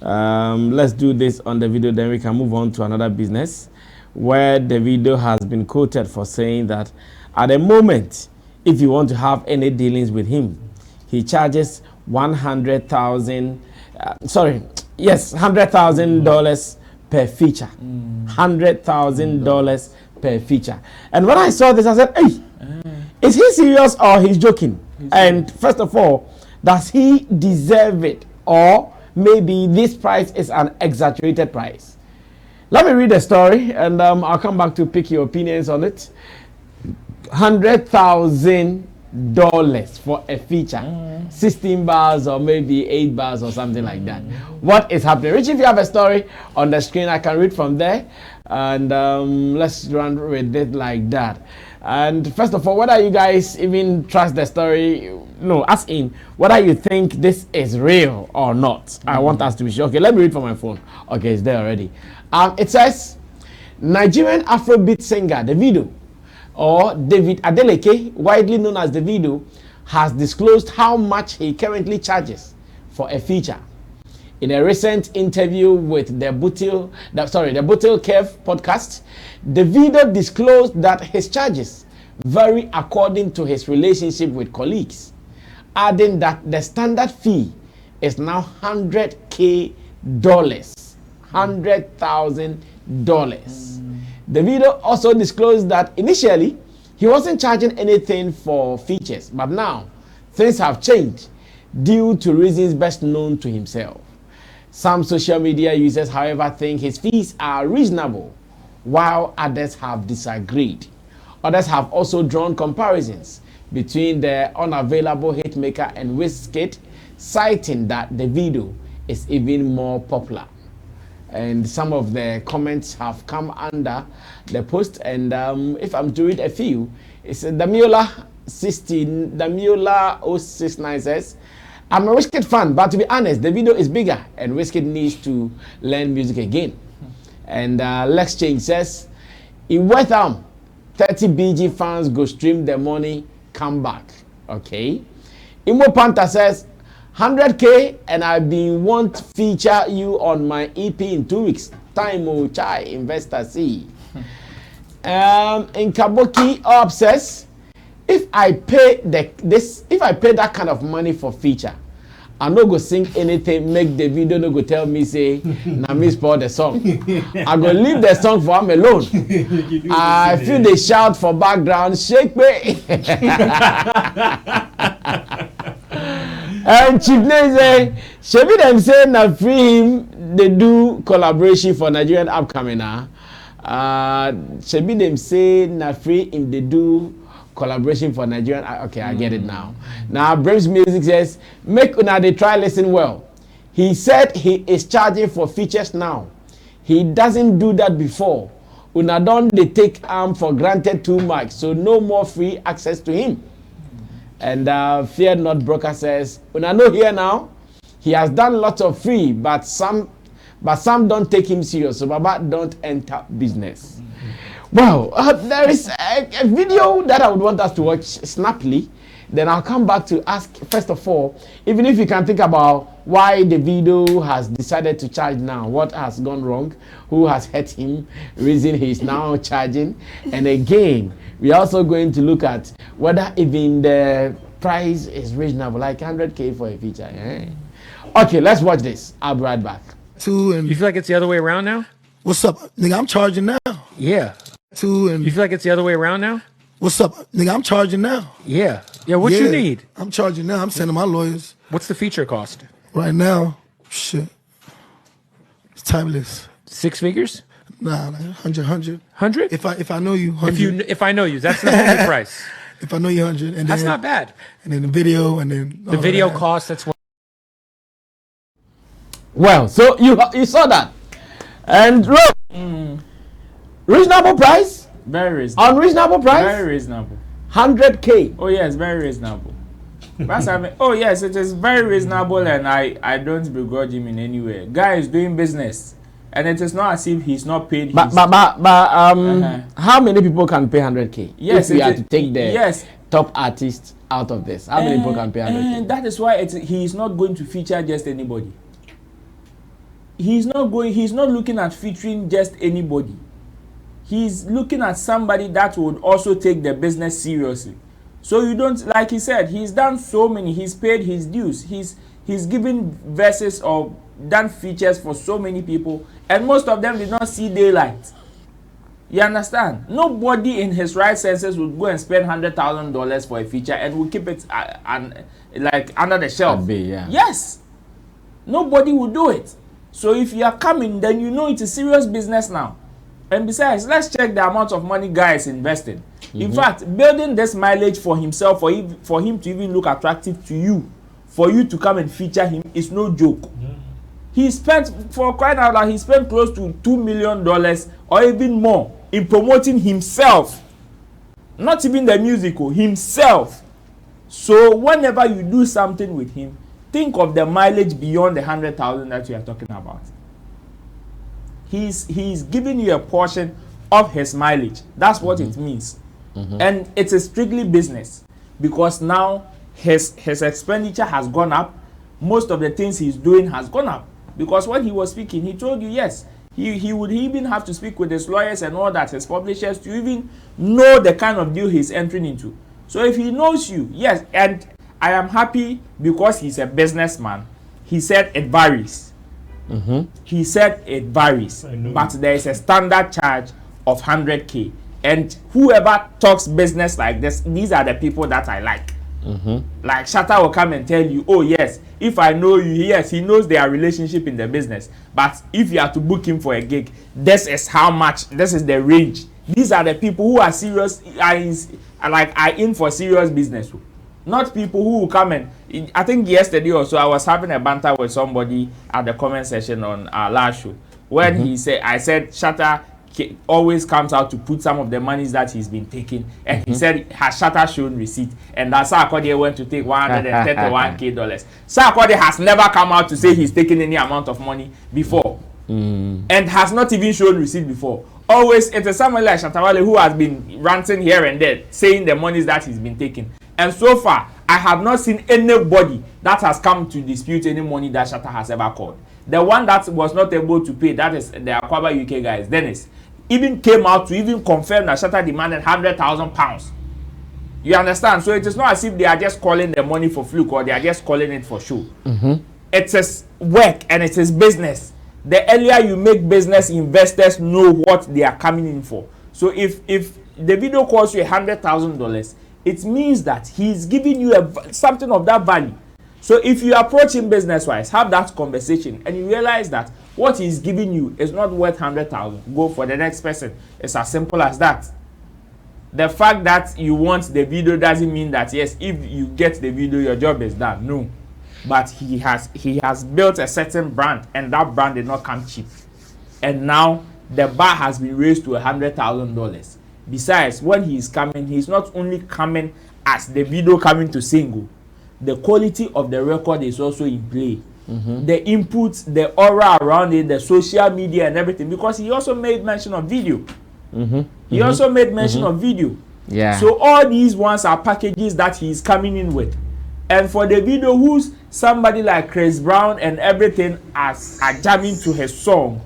Let's do this on the video, then we can move on to another business, where Davido has been quoted for saying that at the moment, if you want to have any dealings with him, he charges $100,000 per feature. $100,000 per feature. And when I saw this, I said, hey, is he serious or he's joking? And first of all, does he deserve it, or maybe this price is an exaggerated price? Let me read the story, and I'll come back to pick your opinions on it. $100,000 for a feature, 16 bars or maybe 8 bars or something like that. What is happening? Rich, if you have a story on the screen, I can read from there, and let's run with it like that. And first of all, whether you guys even trust the story, no, as in whether you think this is real or not. I want us to be sure. Okay, let me read from my phone. Okay, it's there already. It says, Nigerian Afrobeat singer Davido, or David Adeleke, widely known as Davido, has disclosed how much he currently charges for a feature. In a recent interview with the Butil Kev podcast, Davido disclosed that his charges vary according to his relationship with colleagues, adding that the standard fee is now $100,000. $100,000. Davido also disclosed that initially he wasn't charging anything for features, but now things have changed due to reasons best known to himself. Some social media users, however, think his fees are reasonable, while others have disagreed. Others have also drawn comparisons between the unavailable hitmaker and Wizkid, citing that Davido is even more popular. And some of the comments have come under the post, and if I'm to read a few, it's Damiola 069 says, I'm a Wizkid fan, but to be honest, Davido is bigger and Wizkid needs to learn music again. And Lex Change says, in Wetham, 30 BG fans go stream the money, come back. Okay. Imo Panther says, 100K and I've been want to feature you on my EP in 2 weeks. Time oh chai, investor C. In Kabuki Up says, if I pay that kind of money for feature, I no go sing anything, make the video no go tell me say, na me spoil the song. I go leave the song for him alone. I feel they shout for background, shake me. And Chief Ney say, Shebi them say na free him, they do collaboration for Nigerian upcoming now. Shebi them say na free him, they do collaboration for Nigerian. Okay, I get it now. Now, Braves Music says, make una they try listen well. He said he is charging for features now. He doesn't do that before. Una don't they take arm for granted too much, so no more free access to him. And Fear Not Broker says, una know here now, he has done lots of free, but some don't take him serious. So Baba don't enter business. Well, there is a video that I would want us to watch snappily. Then I'll come back to ask, first of all, even if you can think about why the video has decided to charge now, what has gone wrong, who has hurt him, reason he's now charging. And again, we're also going to look at whether even the price is reasonable, like 100K for a feature. Eh? Okay, let's watch this. I'll be right back. You feel like it's the other way around now? What's up? Nigga, I'm charging now. Yeah. You feel like it's the other way around now? What's up? Nigga, I'm charging now. Yeah. Yeah, what you need? I'm charging now. I'm sending my lawyers. What's the feature cost? Right now, shit. It's timeless. 6 figures? Nah, like 100. 100? If I know you, 100. If I know you, that's the only price. If I know you, 100. And that's then, not bad. And then the video, and then the video cost, that's one. Well, so you saw that. And reasonable price? Very reasonable. Unreasonable price? Very reasonable. 100K. Oh yes, very reasonable. That's I mean, oh yes, it is very reasonable, and I don't begrudge him in any way. Guy is doing business, and it is not as if he's not paid. But how many people can pay 100K? Yes, if we are to take the top artists out of this, how many people can pay 100K? That is why he is not going to feature just anybody. He's not looking at featuring just anybody. He's looking at somebody that would also take the business seriously. So you don't, like he said, he's done so many, he's paid his dues, he's given verses or done features for so many people, and most of them did not see daylight. You understand? Nobody in his right senses would go and spend $100,000 for a feature and will keep it like under the shelf. Yes. Nobody would do it. So if you are coming, then you know it's a serious business now. And besides, let's check the amount of money guy is investing. In fact, building this mileage for himself, for him to even look attractive to you, for you to come and feature him, is no joke. He spent, for crying out loud, he spent close to $2 million or even more in promoting himself. Not even the musical, himself. So whenever you do something with him, think of the mileage beyond the 100,000 that you are talking about. He's giving you a portion of his mileage. That's what it means. And it's a strictly business, because now his expenditure has gone up. Most of the things he's doing has gone up, because when he was speaking, he told you, yes, he would even have to speak with his lawyers and all that, his publishers, to even know the kind of deal he's entering into. So if he knows you, yes, and I am happy because he's a businessman. He said it varies. He said it varies, but there is a standard charge of 100K. And whoever talks business like this, these are the people that I like. Like Shatta will come and tell you, oh yes, if I know you, yes, he knows their relationship in the business. But if you have to book him for a gig, this is how much, this is the range. These are the people who are serious, are in for serious business. Not people who will come and, I think yesterday or so, I was having a banter with somebody at the comment section on our last show. When he said, I said, Shatta always comes out to put some of the monies that he's been taking, and he said, has Shatta shown receipt? And that Sarkodie went to take $131K. Sarkodie has never come out to say he's taken any amount of money before, and has not even shown receipt before. Always, it is someone like Shatta Wale who has been ranting here and there, saying the monies that he's been taking. And so far, I have not seen anybody that has come to dispute any money that Shatta has ever called. The one that was not able to pay, that is the Aquaba UK guys, Dennis, even came out to even confirm that Shatta demanded £100,000. You understand? So it is not as if they are just calling the money for fluke, or they are just calling it for show. It is work and it is business. The earlier you make business, investors know what they are coming in for. So if the video costs you $100,000, it means that he's giving you something of that value. So if you approach him business-wise, have that conversation, and you realize that what he's giving you is not worth 100,000, go for the next person. It's as simple as that. The fact that you want the video doesn't mean that, yes, if you get the video, your job is done. No. But he has built a certain brand, and that brand did not come cheap. And now the bar has been raised to $100,000. Besides, when he is coming, he's not only coming as the video coming to single. The quality of the record is also in play. The inputs, the aura around it, the social media and everything, because he also made mention of video. He also made mention of video. Yeah. So all these ones are packages that he's coming in with. And for the video, who's somebody like Chris Brown and everything are jamming to his song,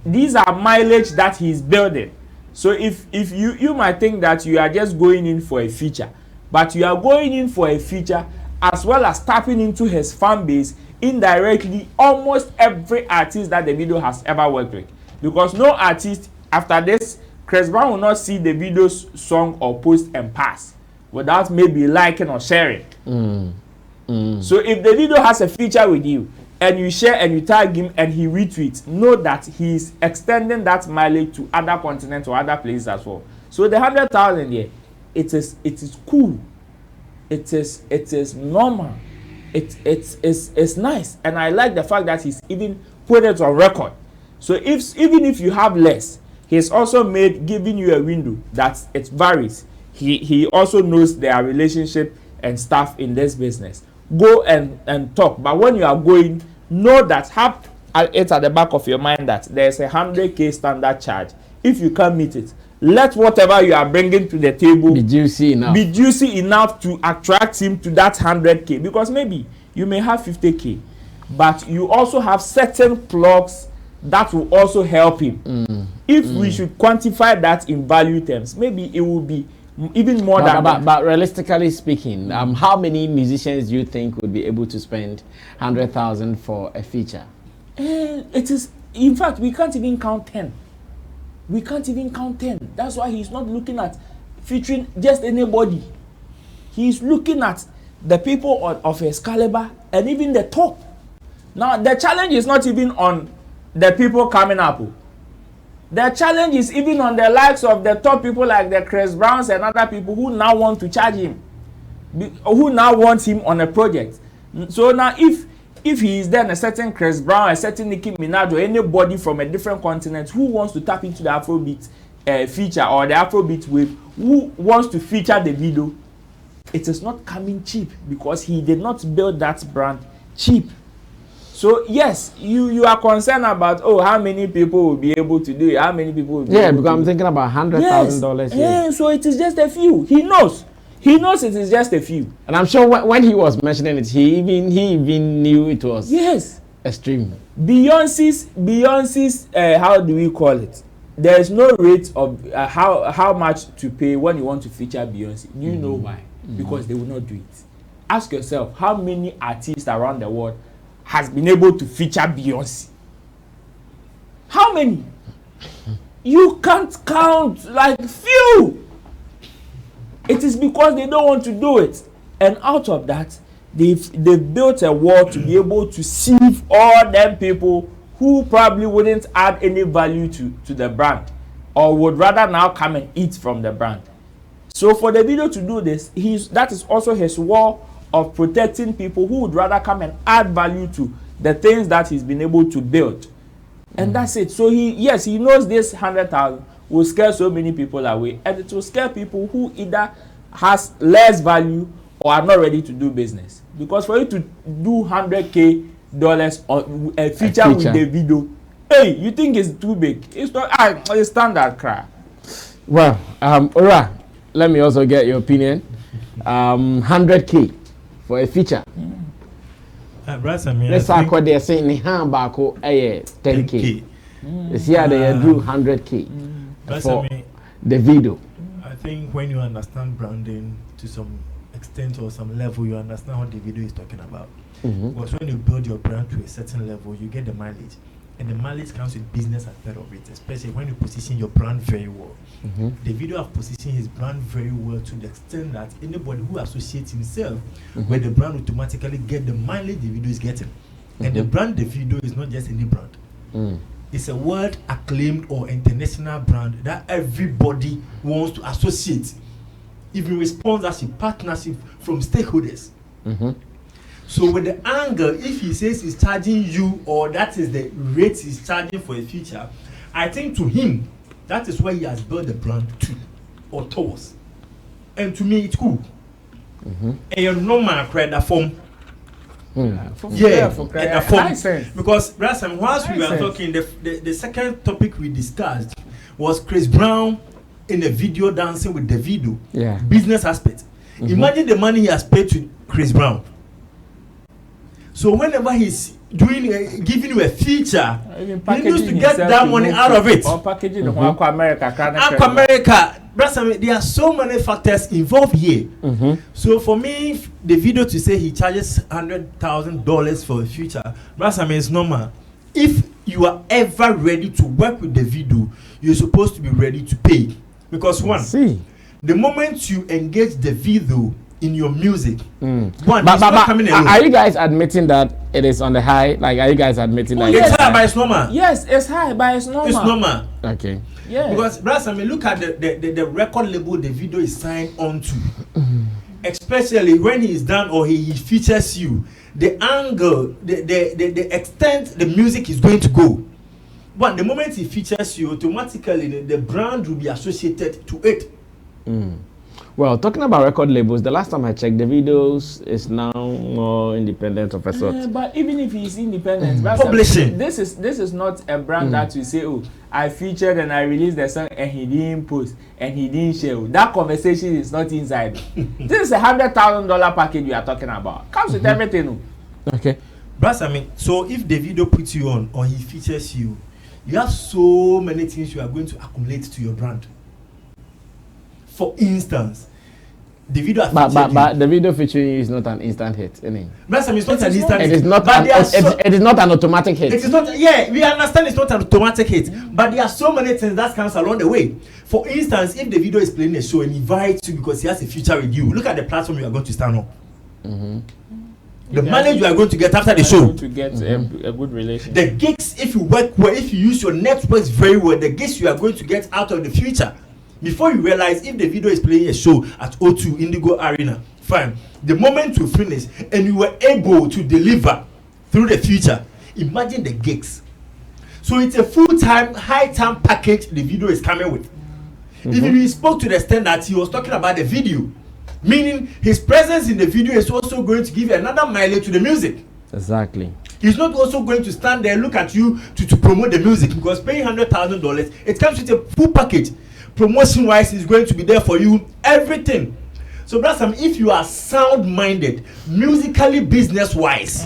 these are mileage that he's building. So if you might think that you are just going in for a feature, but you are going in for a feature as well as tapping into his fan base indirectly, almost every artist that the video has ever worked with. Because no artist after this, Chris Brown will not see the video's song or post and pass without maybe liking or sharing. So if the video has a feature with you and you share and you tag him and he retweets, know that he's extending that mileage to other continents or other places as well. So the 100,000 here, it is cool. It is normal. It's nice, and I like the fact that he's even put it on record. So even if you have less, he's also giving you a window that it varies. He also knows their relationship and stuff in this business. Go and talk, but when you are going, know that have it at the back of your mind that there's a 100K standard charge. If you can't meet it, let whatever you are bringing to the table be juicy enough to attract him to that 100K, because maybe you may have 50K, but you also have certain plugs that will also help him. If we should quantify that in value terms, maybe it will be even more but realistically speaking, how many musicians do you think would be able to spend 100,000 for a feature? It is, in fact, we can't even count 10. We can't even count 10. That's why he's not looking at featuring just anybody. He's looking at the people of his caliber and even the top. Now, the challenge is not even on the people coming up. The challenge is even on the likes of the top people like the Chris Browns and other people who now want to charge him, who now want him on a project. So now if he is then a certain Chris Brown, a certain Nicki Minaj, or anybody from a different continent who wants to tap into the Afrobeat feature or the Afrobeat wave, who wants to feature the video, it is not coming cheap because he did not build that brand cheap. So yes, you are concerned about how many people will be able to do it, how many people will be able because I'm thinking about $100,000. Yeah, so it is just a few. He knows it is just a few. And I'm sure when he was mentioning it, he even knew it was extreme. Beyonce's how do we call it? There is no rate of how much to pay when you want to feature Beyonce. Do you know why? Because they will not do it. Ask yourself, how many artists around the world has been able to feature Beyonce? How many? You can't count like few. It is because they don't want to do it. And out of that, they've built a wall to be able to sieve all them people who probably wouldn't add any value to the brand, or would rather now come and eat from the brand. So for Davido to do this, that is also his wall of protecting people who would rather come and add value to the things that he's been able to build. And that's it. So he knows this 100,000 will scare so many people away, and it will scare people who either has less value or are not ready to do business. Because for you to do $100K on a feature with Davido, hey, you think it's too big? It's not. It's standard crap. Well, Ora, let me also get your opinion. 100K for a feature. Let's say what they're saying in Hambako, 10K. It's here they do 100K for the video. I think when you understand branding to some extent or some level, you understand what the video is talking about. Because when you build your brand to a certain level, you get the mileage. And the mileage comes with business at part of it, especially when you position your brand very well. The video have positioned his brand very well to the extent that anybody who associates himself with the brand automatically get the mileage the video is getting. And the brand the video is not just any brand. It's a world acclaimed or international brand that everybody wants to associate. Even with sponsorship, partnership from stakeholders. So with the angle, if he says he's charging you, or that is the rate he's charging for a feature, I think to him, that is why he has built the brand to or towards. And to me, it's cool. And you're normal credit form. Because last time, whilst we were talking, the second topic we discussed was Chris Brown in a video dancing with Davido. Business aspect. Imagine the money he has paid to Chris Brown. So whenever he's giving you a feature, he needs to get that money out of it. Or packaging America. There are so many factors involved here. So for me, the video to say he charges $100,000 for a feature, it's normal. If you are ever ready to work with the video, you're supposed to be ready to pay. Because the moment you engage the video in your music, are you guys admitting that it is on the high? Like, are you guys admitting that it's high, but it's normal? Yes, it's high, but it's normal. It's normal. Okay. Yeah. Because look at the record label the video is signed onto. Especially when he is done or he features you, the angle, the extent the music is going to go. But the moment he features you, automatically the brand will be associated to it. Well, talking about record labels, the last time I checked, Davido's is now more independent of a sort. But even if he's independent, publishing. This is not a brand that you say, oh, I featured and I released the song and he didn't post and he didn't share. That conversation is not inside. This is a $100,000 package we are talking about. Comes with everything. Okay. So if Davido puts you on or he features you, you have so many things you are going to accumulate to your brand. For instance, the video but the video featuring you is not an instant hit, isn't it? It's not an instant hit. It is not an automatic hit. It is not. Yeah, we understand it's not an automatic hit, but there are so many things that comes along the way. For instance, if the video is playing a show and invites you because he has a feature with you, look at the platform you are going to stand on. The mileage you are going to get after the show. To get a good relationship. The gigs, if you work well, if you use your networks very well, the gigs you are going to get out of the future. Before you realize, if the video is playing a show at O2 Indigo Arena, fine. The moment you finish and you were able to deliver through the future, imagine the gigs. So it's a full-time, high-time package the video is coming with. Even he spoke to the extent that he was talking about the video, meaning his presence in the video is also going to give another mileage to the music. Exactly. He's not also going to stand there and look at you to promote the music, because paying $100,000, it comes with a full package. Promotion wise is going to be there for you, everything. So if you are sound minded, musically, business wise,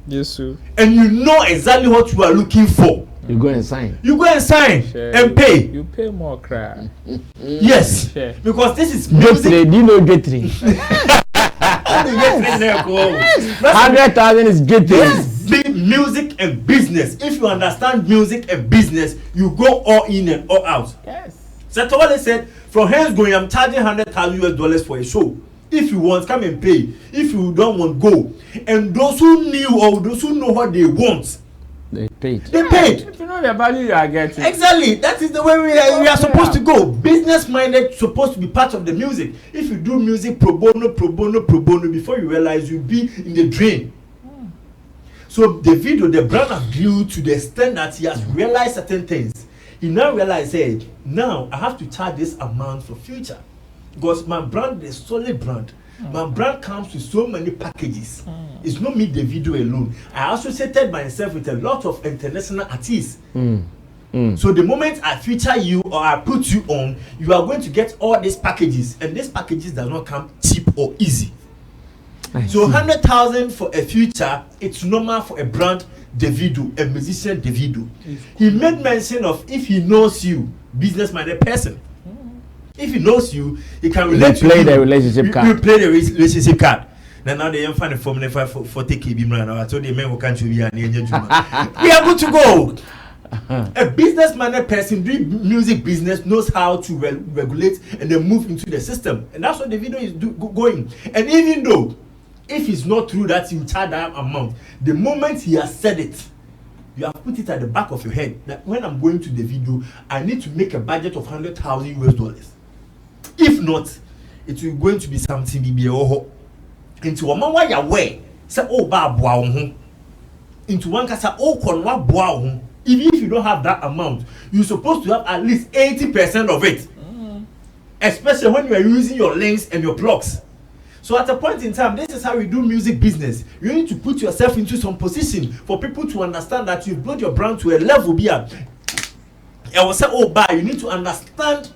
yes, sir, and you know exactly what you are looking for, you go and sign and pay. You pay more crap. Yes, because this is music. Do you know Getri? 100,000 is Getri. Yes, music and business. If you understand music and business, you go all in and all out. Yes. So Tawale said, from hence going, I'm charging $100,000 for a show. If you want, come and pay. If you don't want, go. And those who knew or those who know what they want, they paid. They paid. If you know the value you are getting. Exactly. That is the way we are supposed to go. Business minded, supposed to be part of the music. If you do music pro bono, before you realize you'll be in the drain. So Davido, the brand has grew to the extent that he has realized certain things. He now realized, hey, now I have to charge this amount for future. Because my brand is solid brand. My brand comes with so many packages. It's not me, Davido alone. I associated myself with a lot of international artists. So the moment I feature you or I put you on, you are going to get all these packages. And these packages does not come cheap or easy. So 100,000 for a future, it's normal for a brand Davido, a musician Davido. He made mention of if he knows you, business-minded person. If he knows you, he can relate to you. Play the relationship card. You play the relationship card. Now they find a formula for take KB. I told the men who can't be an angel. We are good to go. A business-minded person doing music business knows how to regulate and then move into the system, and that's what the video is going. And even though if it's not true that you charge that amount, the moment he has said it, you have put it at the back of your head that when I'm going to the video, I need to make a budget of $100,000. If not, it will going to be something into a man why you way say oh ba boa into one kasa oh konwa boa even if you don't have that amount, you're supposed to have at least 80% of it. Especially when you are using your links and your plugs. So at a point in time, this is how we do music business. You need to put yourself into some position for people to understand that you've brought your brand to a level beyond. I will say, oh, but you need to understand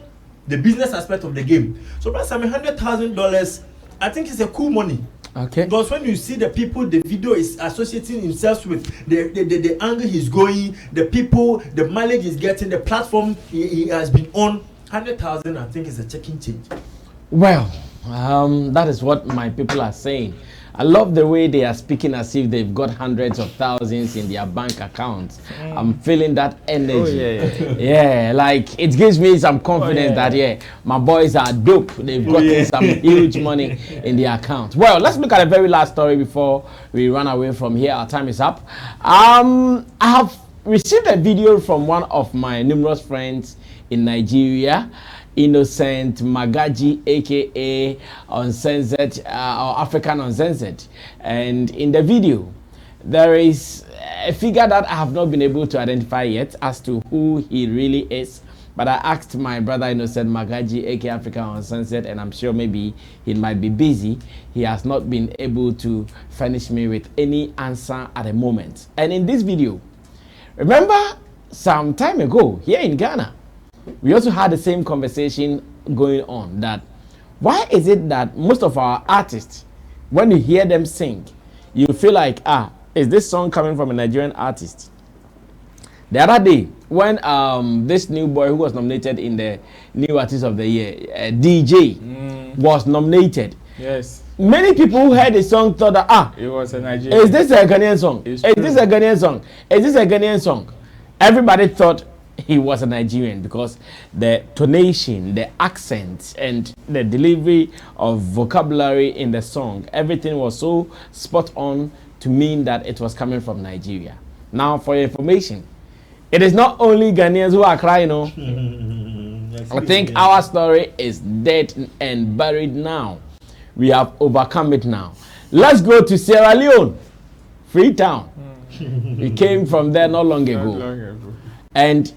the business aspect of the game. So that's $100,000. I think it's a cool money. Okay. Because when you see the people the video is associating himself with, the angle he's going, the people, the mileage he's getting, the platform he has been on, 100,000 I think is a checking change. Well, that is what my people are saying. I love the way they are speaking as if they've got hundreds of thousands in their bank accounts. I'm feeling that energy. Yeah, like it gives me some confidence that my boys are dope. They've gotten some huge money in their account. Well, let's look at the very last story before we run away from here. Our time is up. I have received a video from one of my numerous friends in Nigeria, Innocent Magaji, aka Uncensored or African Uncensored, and in the video there is a figure that I have not been able to identify yet as to who he really is, but I asked my brother Innocent Magaji, aka African Uncensored, and I'm sure maybe he might be busy. He has not been able to furnish me with any answer at the moment. And in this video, remember some time ago here in Ghana, we also had the same conversation going on that why is it that most of our artists, when you hear them sing, you feel like, is this song coming from a Nigerian artist? The other day, when this new boy who was nominated in the New Artist of the Year, DJ, was nominated. Yes. Many people who heard the song thought that, it was a Nigerian. Is this a Ghanaian song? Is this a Ghanaian song? Is this a Ghanaian song? Everybody thought he was a Nigerian because the tonation, the accent, and the delivery of vocabulary in the song, everything was so spot on to mean that it was coming from Nigeria. Now, for your information, it is not only Ghanaians who are crying. I think our story is dead and buried now. We have overcome it now. Let's go to Sierra Leone, Freetown. We came from there not long ago. And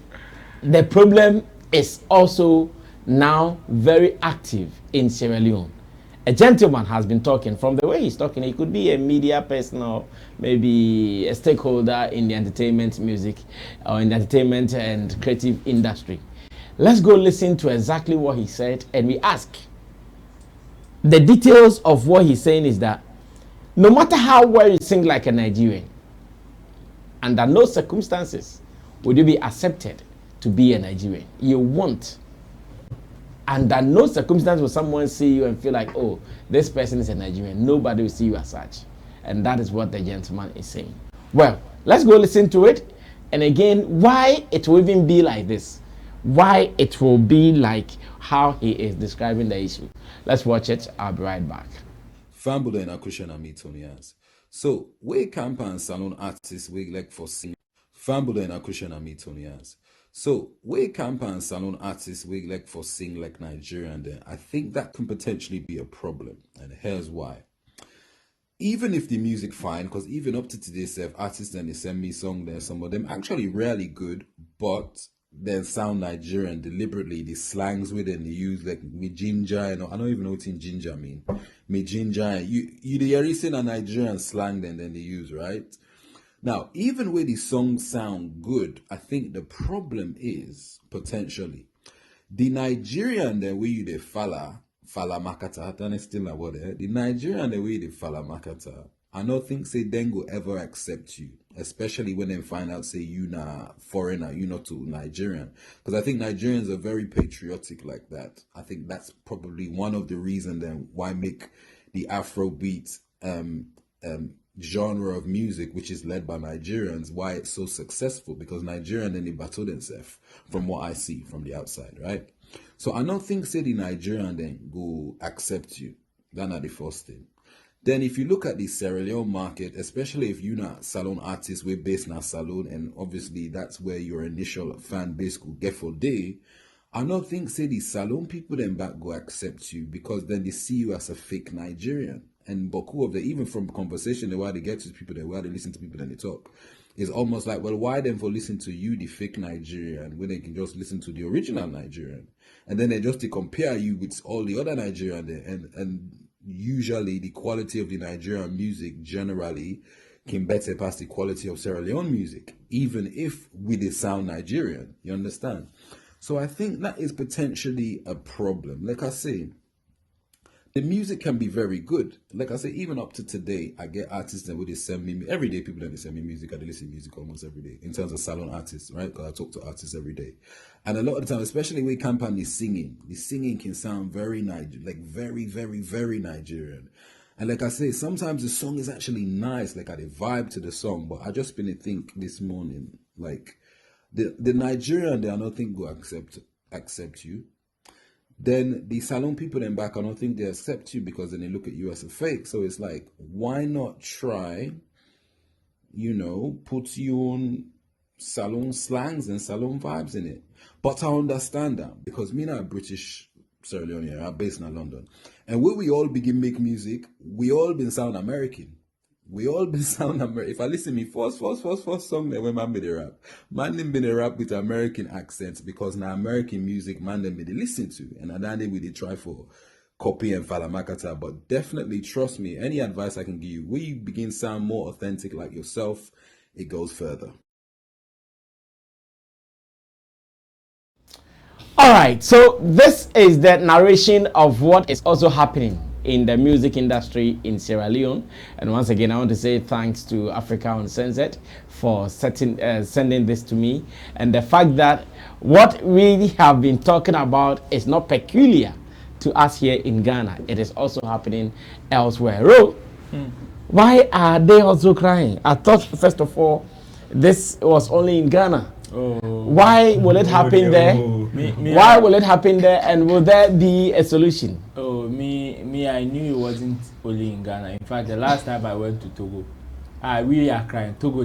the problem is also now very active in Sierra Leone. A gentleman has been talking. From the way he's talking, he could be a media person or maybe a stakeholder in the entertainment music or in the entertainment and creative industry. Let's go listen to exactly what he said, and we ask. The details of what he's saying is that no matter how well you sing like a Nigerian, under no circumstances would you be accepted to be a Nigerian. You won't. Under no circumstance will someone see you and feel like, oh, this person is a Nigerian. Nobody will see you as such. And that is what the gentleman is saying. Well, let's go listen to it. And again, why it will even be like this. Why it will be like how he is describing the issue. Let's watch it. I'll be right back. Fambulo and Akushan and me, Tony Hans. So, we camp and salon artists, we like for singing. Fambulo and Akushan and me, Tony Hans. So, we camp and salon artists, we like for sing like Nigerian then. I think that can potentially be a problem. And here's why. Even if the music fine, because even up to today, artists and they send me song there, some of them actually really good, but then sound Nigerian deliberately. The slangs with them they use like me ginger, you know. I don't even know what in ginger mean. Me ginger, you the erasing a Nigerian slang then they use, right? Now, even where the songs sound good, I think the problem is potentially the Nigerian the way you they fala makata, that is still a word there. The Nigerian the way they fala makata, I don't think say then go ever accept you, especially when they find out say you na foreigner, you not to Nigerian. Because I think Nigerians are very patriotic like that. I think that's probably one of the reasons then why make the Afrobeat genre of music, which is led by Nigerians, why it's so successful, because Nigerian then they battle themselves from what I see from the outside, right? So I don't think say the Nigerian then go accept you. That's not the first thing. Then if you look at the Sierra Leone market, especially if you're not salon artist, we're based in a salon, and obviously that's where your initial fan base could get for day, I don't think say the salon people then back go accept you, because then they see you as a fake Nigerian. And Boku of the, even from conversation, the way they get to people, the way they listen to people and they talk, is almost like, well, why then for listen to you, the fake Nigerian, when they can just listen to the original Nigerian? And then they just to compare you with all the other Nigerian there, and usually the quality of the Nigerian music generally can better pass the quality of Sierra Leone music, even if we they sound Nigerian, you understand? So I think that is potentially a problem. Like I say, the music can be very good. Like I say, even up to today, I get artists that would send me every day. People that they send me music, I listen to music almost every day. In terms of salon artists, right? Because I talk to artists every day, and a lot of the time, especially when campaign is singing, the singing can sound very very, very, very Nigerian. And like I say, sometimes the song is actually nice, like I vibe to the song. But I just been to think this morning, like the Nigerian, they I don't think go accept you. Then the salon people then back, I don't think they accept you, because then they look at you as a fake. So it's like, why not try, you know, put you on salon slangs and salon vibes in it? But I understand that, because me not British Sierra Leone, I'm based in London. And when we all begin make music, we all been sound American. We all been sound American. If I listen to me first song that when man made a rap, man them been a rap with American accents, because now American music man them they listen to, and at that day we did try for copy and falamakata. But definitely trust me, any advice I can give you, when you begin sound more authentic like yourself, it goes further. All right, so this is the narration of what is also happening in the music industry in Sierra Leone. And once again, I want to say thanks to Africa Uncensored for sending this to me. And the fact that what we have been talking about is not peculiar to us here in Ghana. It is also happening elsewhere. Ro, why are they also crying? I thought, first of all, this was only in Ghana. Why will it happen there? Why will it happen there? And will there be a solution? I knew it wasn't only in Ghana. In fact, the last time I went to Togo, we are crying. Togo,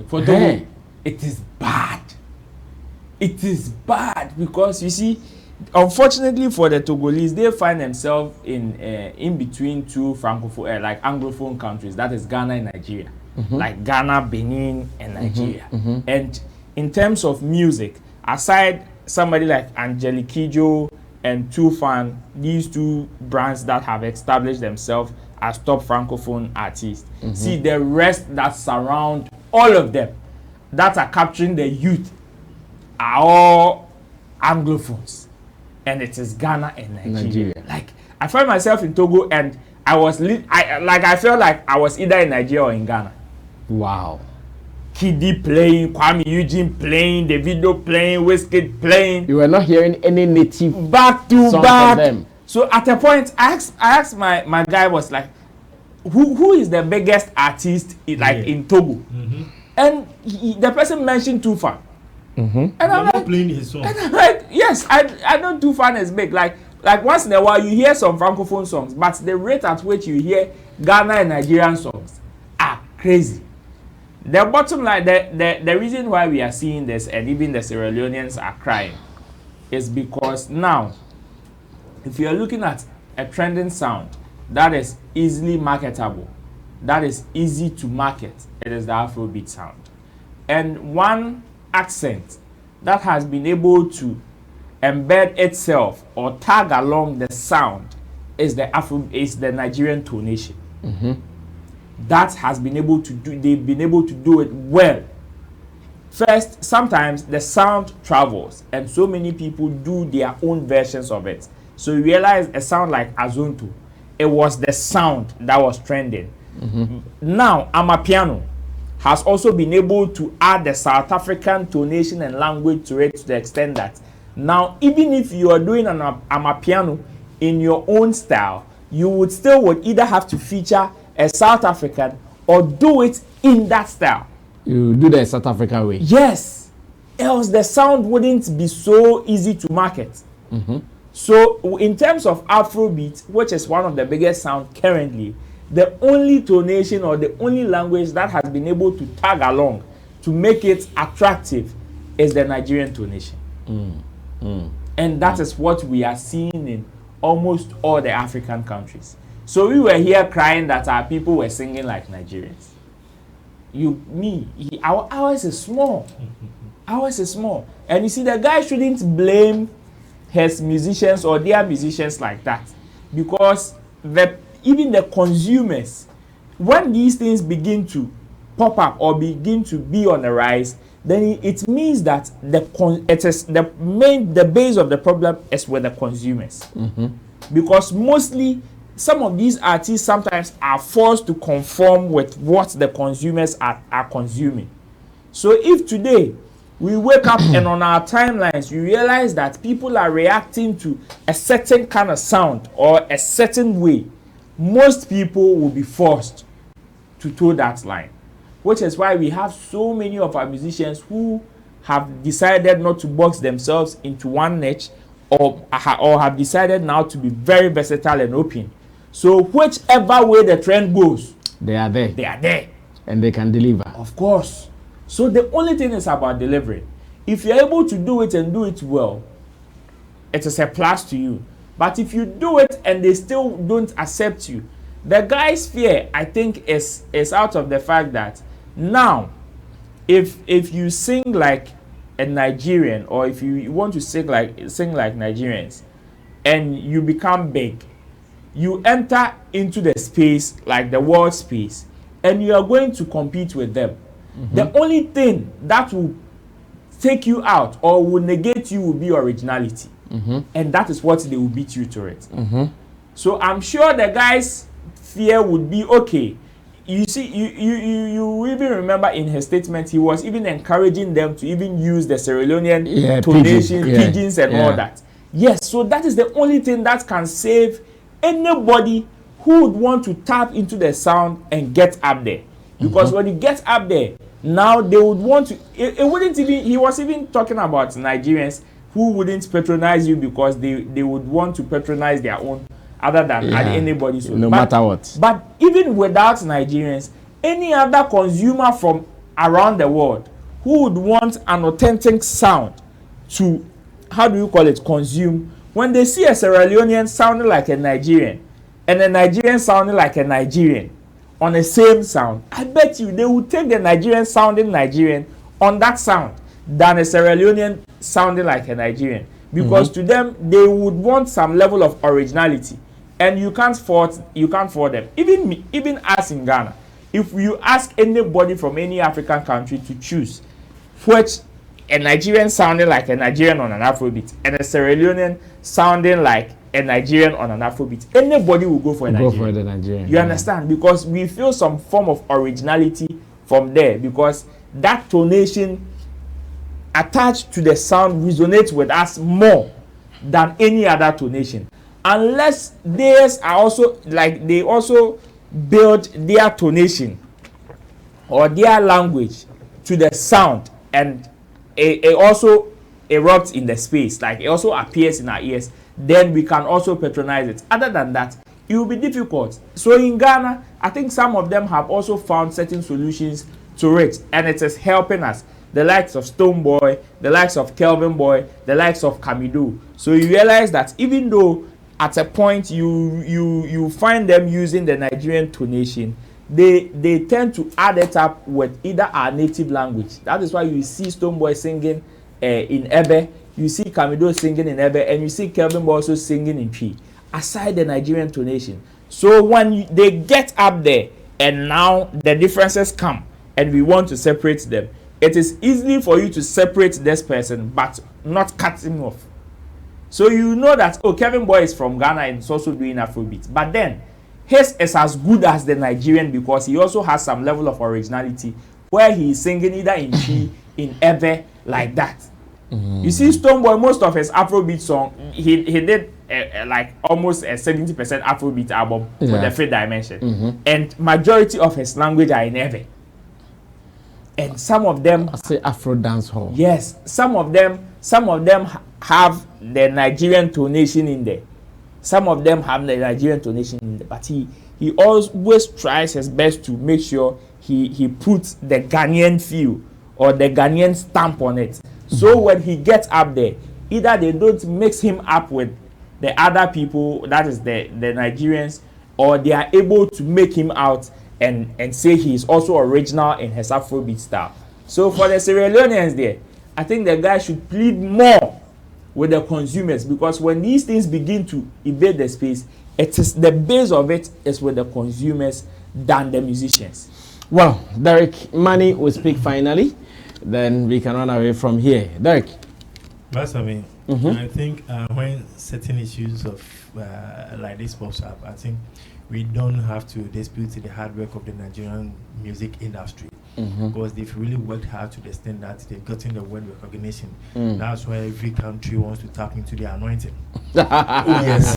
for Togo, it is bad. It is bad, because you see, unfortunately for the Togolese, they find themselves in between two francophone, like anglophone countries. That is Ghana and Nigeria. Like Ghana, Benin, and Nigeria. And in terms of music, aside somebody like Angelique Kidjo and Tufan, these two brands that have established themselves as top francophone artists, see the rest that surround all of them that are capturing the youth are all anglophones, and it is Ghana and Nigeria. Like, I find myself in Togo, and I felt like I was either in Nigeria or in Ghana. Wow. Kiddy playing, Kwame Eugene playing, Davido playing, Wizkid playing. You were not hearing any native back to song back from them. So at a point, I asked my guy, was like, who is the biggest artist in Togo? And the person mentioned Tufan. And I'm like, playing his song. And I'm like, yes, I know Tufan is big. Like once in a while you hear some francophone songs, but the rate at which you hear Ghana and Nigerian songs are crazy. The bottom line, the reason why we are seeing this, and even the Sierra Leoneans are crying, is because now, if you are looking at a trending sound that is easily marketable, that is easy to market, it is the Afrobeat sound. And one accent that has been able to embed itself or tag along the sound is the Nigerian tonation. That has been able to do, they've been able to do it well. First, sometimes the sound travels and so many people do their own versions of it. So you realize a sound like Azonto, it was the sound that was trending. Now, Amapiano has also been able to add the South African tonation and language to it to the extent that now, even if you are doing an Amapiano in your own style, you would either have to feature a South African or do it in that style. You do the South African way. Yes. Else the sound wouldn't be so easy to market. So in terms of Afrobeat, which is one of the biggest sounds currently, the only tonation or the only language that has been able to tag along to make it attractive is the Nigerian tonation. And that is what we are seeing in almost all the African countries. So we were here crying that our people were singing like Nigerians. Ours is small. Ours is small. And you see, the guy shouldn't blame his musicians or their musicians like that. Because even the consumers, when these things begin to pop up or begin to be on the rise, then it means that the base of the problem is with the consumers. Because mostly some of these artists sometimes are forced to conform with what the consumers are consuming. So if today we wake up and on our timelines we realize that people are reacting to a certain kind of sound or a certain way, most people will be forced to toe that line. Which is why we have so many of our musicians who have decided not to box themselves into one niche or have decided now to be very versatile and open. So whichever way the trend goes, they are there. They are there. And they can deliver. Of course. So the only thing is about delivering. If you're able to do it and do it well, it is a plus to you. But if you do it and they still don't accept you, the guy's fear, I think, is out of the fact that now, if you sing like a Nigerian, or if you want to sing like Nigerians, and you become big, you enter into the space like the world space, and you are going to compete with them. The only thing that will take you out or will negate you will be originality, and that is what they will beat you to it. So I'm sure the guy's fear would be, okay, you see, you even remember in his statement he was even encouraging them to even use the Sierra Leonean tonation, pigeons and all that. Yes, so that is the only thing that can save anybody who would want to tap into the sound and get up there. Because when you get up there, now they would want to, it wouldn't even, he was even talking about Nigerians who wouldn't patronize you because they would want to patronize their own other than anybody's own. No matter what. But even without Nigerians, any other consumer from around the world who would want an authentic sound to, how do you call it, consume, when they see a Sierra Leonean sounding like a Nigerian and a Nigerian sounding like a Nigerian on the same sound, I bet you they would take the Nigerian sounding Nigerian on that sound than a Sierra Leonean sounding like a Nigerian. Because to them, they would want some level of originality. And you can't fault them. Even us in Ghana, if you ask anybody from any African country to choose which a Nigerian sounding like a Nigerian on an Afrobeat and a Sierra Leonean sounding like a Nigerian on an Afrobeat, anybody will go for a Nigerian. Go for the Nigerian. You understand? Because we feel some form of originality from there, because that tonation attached to the sound resonates with us more than any other tonation. Unless theirs are also, like, they also build their tonation or their language to the sound, and it also erupts in the space, like it also appears in our ears, then we can also patronize it. Other than that, it will be difficult. So in Ghana, I think some of them have also found certain solutions to it, and it is helping us. The likes of Stonebwoy, the likes of Kelvin Boy, the likes of Kamido. So you realize that even though at a point you find them using the Nigerian tonation, they tend to add it up with either our native language. That is why you see Stonebwoy singing in Ebe, you see Kamido singing in Ebe, and you see Kelvin Boy also singing in Twi, aside the Nigerian tonation. So when they get up there and now the differences come and we want to separate them, it is easy for you to separate this person but not cut him off. So you know that, oh, Kelvin Boy is from Ghana and is also doing Afrobeat, but then his is as good as the Nigerian because he also has some level of originality where he is singing either in Twi, in Ebe, like that. You see, Stonebwoy, most of his Afrobeat song, he did like almost a 70% Afrobeat album with the Fifth Dimension, and majority of his language are in Ebe. And some of them, I say Afro dance hall. Yes, some of them have the Nigerian tonation in there. Some of them have the Nigerian tonation in there, but he always tries his best to make sure he puts the Ghanaian feel or the Ghanaian stamp on it. So when he gets up there, either they don't mix him up with the other people, that is the Nigerians, or they are able to make him out and say he is also original in his Afrobeat style. So for the Sierra Leoneans there, I think the guy should plead more with the consumers, because when these things begin to invade the space, it is the base of it is with the consumers than the musicians. Well, Derek, money will speak finally. Then we can run away from here. Derek. That's I mean. I think when certain issues of like this pops up, I think we don't have to dispute the hard work of the Nigerian music industry, because they've really worked hard to the extent that they've gotten the world recognition. That's why every country wants to tap into their anointing. Oh, yes.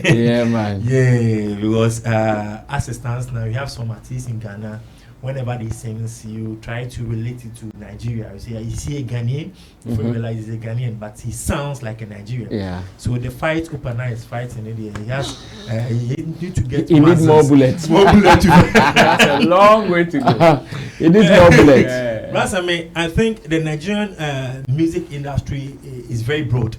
Yeah, man. Yeah, because as it stands now, we have some artists in Ghana. Whenever they sing, you try to relate it to Nigeria. You say, you see a Ghanaian, before you realize he's a Ghanaian, but he sounds like a Nigerian. Yeah. So the fight, Opener is fighting in India. He has, he need to get. He needs more bullets. More bullets. That's a long way to go. He needs more bullets. Plus, I think the Nigerian music industry is very broad,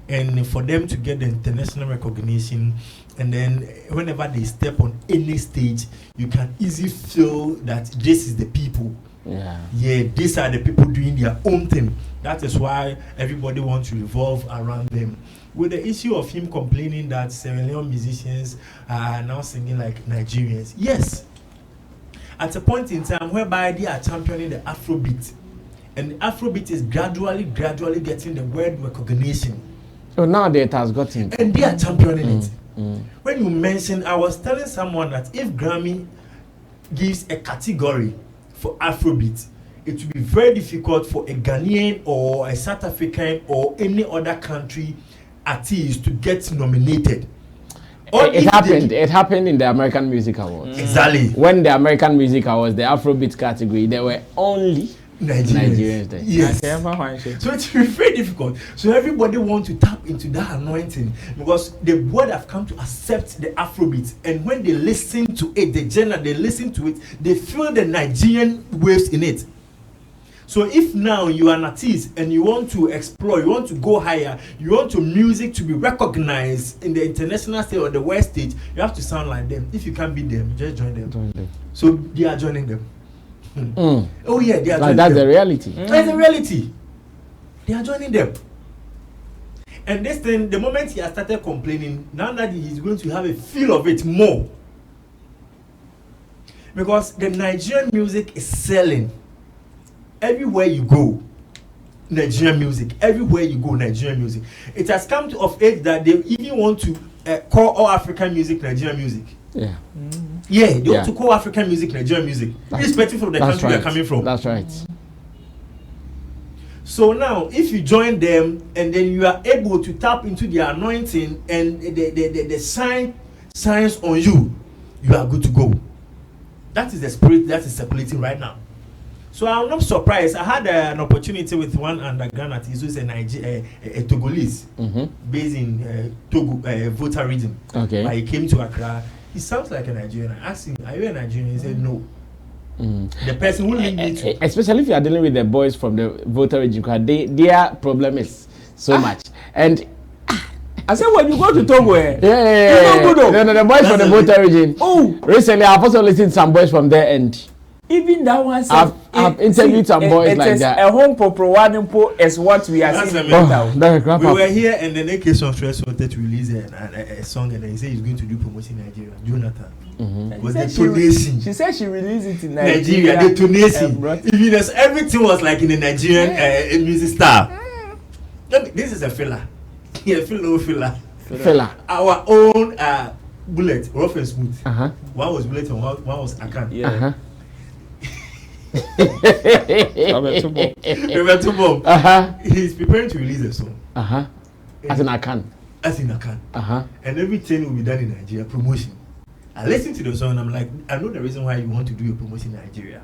and for them to get the international recognition. And then whenever they step on any stage, you can easily feel that this is the people. Yeah, these are the people doing their own thing. That is why everybody wants to revolve around them. With the issue of him complaining that Sierra Leone musicians are now singing like Nigerians. Yes, at a point in time whereby they are championing the Afrobeat, and the Afrobeat is gradually getting the world recognition. So now it has gotten. And they are championing it. When you mention, I was telling someone that if Grammy gives a category for Afrobeat, it will be very difficult for a Ghanaian or a South African or any other country artist to get nominated. It happened in the American Music Awards. Exactly. When the American Music Awards, the Afrobeat category, there were only Nigerians there. Yes. So it's very difficult. So everybody wants to tap into that anointing because the world have come to accept the Afrobeat, and when they listen to it, the genre they listen to it, they feel the Nigerian waves in it. So if now you are an artist and you want to explore, you want to go higher, you want your music to be recognized in the international stage or the world stage, you have to sound like them. If you can't beat them, just join them. So they are joining them. Oh yeah, they are joining that's them. the reality. That's the reality. They are joining them. And this thing, the moment he has started complaining, now that he's going to have a feel of it more. Because the Nigerian music is selling. Everywhere you go, Nigerian music. Everywhere you go, Nigerian music. It has come to of age that they even want to call all African music Nigerian music. Yeah. Yeah, they want to call African music Nigerian music, irrespective of the country they're coming from. That's right. So now, if you join them and then you are able to tap into their anointing and the signs on you, you are good to go. That is the spirit that is circulating right now. So I'm not surprised. I had an opportunity with one underground artist who's a Togolese, based in Togo, Volta region. Okay. But he came to Accra. He sounds like a Nigerian. I asked him, "Are you a Nigerian?" He said, "No." The person who linked me to, especially if you are dealing with the boys from the Volta region, their problem is so much. And I said, when you go to Togo, no, the boys from the Volta region. Oh, recently I've also listened to some boys from there, and even that one. I've interviewed some boys like that. A home one is what we are seeing now. We were here, and then AK Stress wanted to release a song, and he said he's going to do promotion in Nigeria. Jonathan was the donation. She said she released it in Nigeria. The donation. Even everything was like in a Nigerian music style. This is a filler. Yeah, filler. Our own bullet, rough and smooth. One was bullet and one was Akan. Yeah. He's preparing to release a song. As in Akan. And everything will be done in Nigeria. Promotion. I listen to the song and I'm like, I know the reason why you want to do your promotion in Nigeria.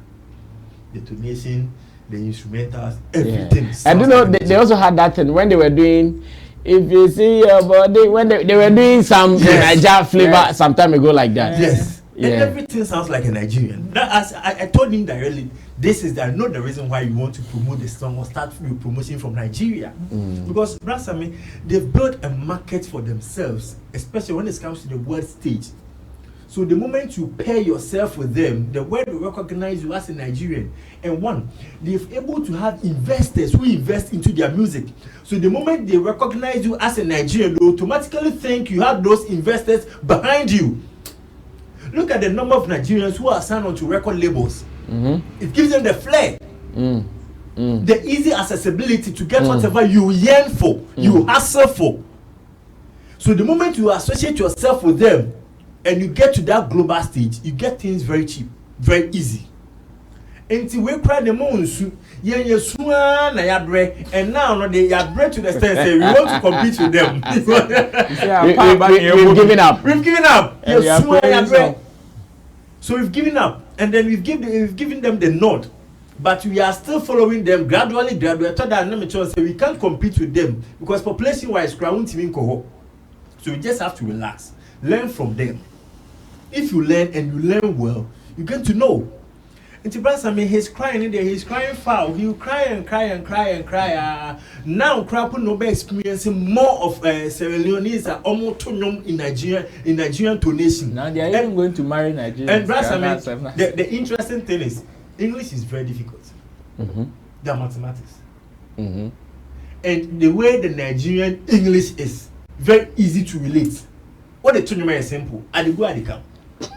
The donation, the instrumentals, everything. I do know they also had that thing when they were doing. If you see your body, when they were doing some Nigeria flavor some time ago like that. Yes. And everything sounds like a Nigerian. As I told him directly, this is not the reason why you want to promote the song or start your promotion from Nigeria. Because Brasami, they've built a market for themselves, especially when it comes to the world stage. So the moment you pair yourself with them, the world will recognize you as a Nigerian. And one, they're able to have investors who invest into their music. So the moment they recognize you as a Nigerian, they automatically think you have those investors behind you. Look at the number of Nigerians who are signed onto record labels. It gives them the flair, the easy accessibility to get whatever you yearn for, you hustle for. So the moment you associate yourself with them and you get to that global stage, you get things very cheap, very easy. Until we cry the monsoon, and now they are bread to the extent say we want to compete with them. We've given up. We've given up. So we've given up, and then we've given them the nod, but we are still following them gradually. So we can't compete with them because population-wise, so we just have to relax, learn from them. If you learn and you learn well, you get to know. And he's crying in there, he's crying foul. He'll cry and cry and cry and cry. Now, Krapu no be experiencing more of Sierra Leone's almost in Nigerian donation. Now they are even going to marry Nigerians. And the interesting thing is, English is very difficult. Than mathematics. And the way the Nigerian English is very easy to relate. What the Tunyama is simple. At the go, at the come. But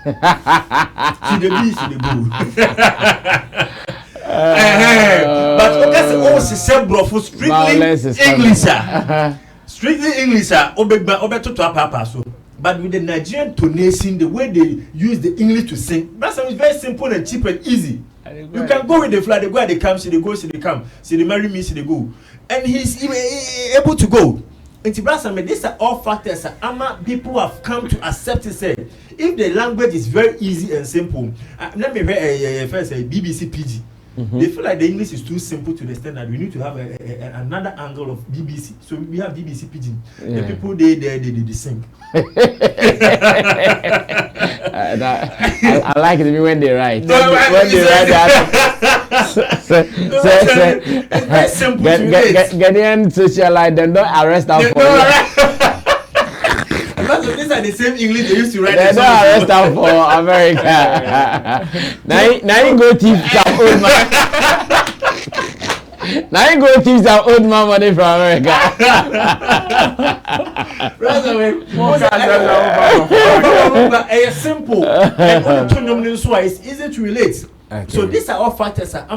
strictly English but with the Nigerian tonation, the way they use the English to sing, that's very simple and cheap and easy. You can go with the fly, they go and they come, see they go, see they come, see they marry me, see they go, and he's able to go. And these are all factors that people have come to accept it. Say, if the language is very easy and simple, let me first say BBC PG. They feel like the English is too simple to the extent that we need to have another angle of BBC. So we have BBC PG. The people they sing. I like it when they write. When they write, simple. Ghanaian socialite, they don't arrest them for these are the same English they used to write. They don't arrest them for America. Now you go teach some old man. Now you go teach some old man money from America. It's simple. And it's easy to relate. Okay. So these are all factors that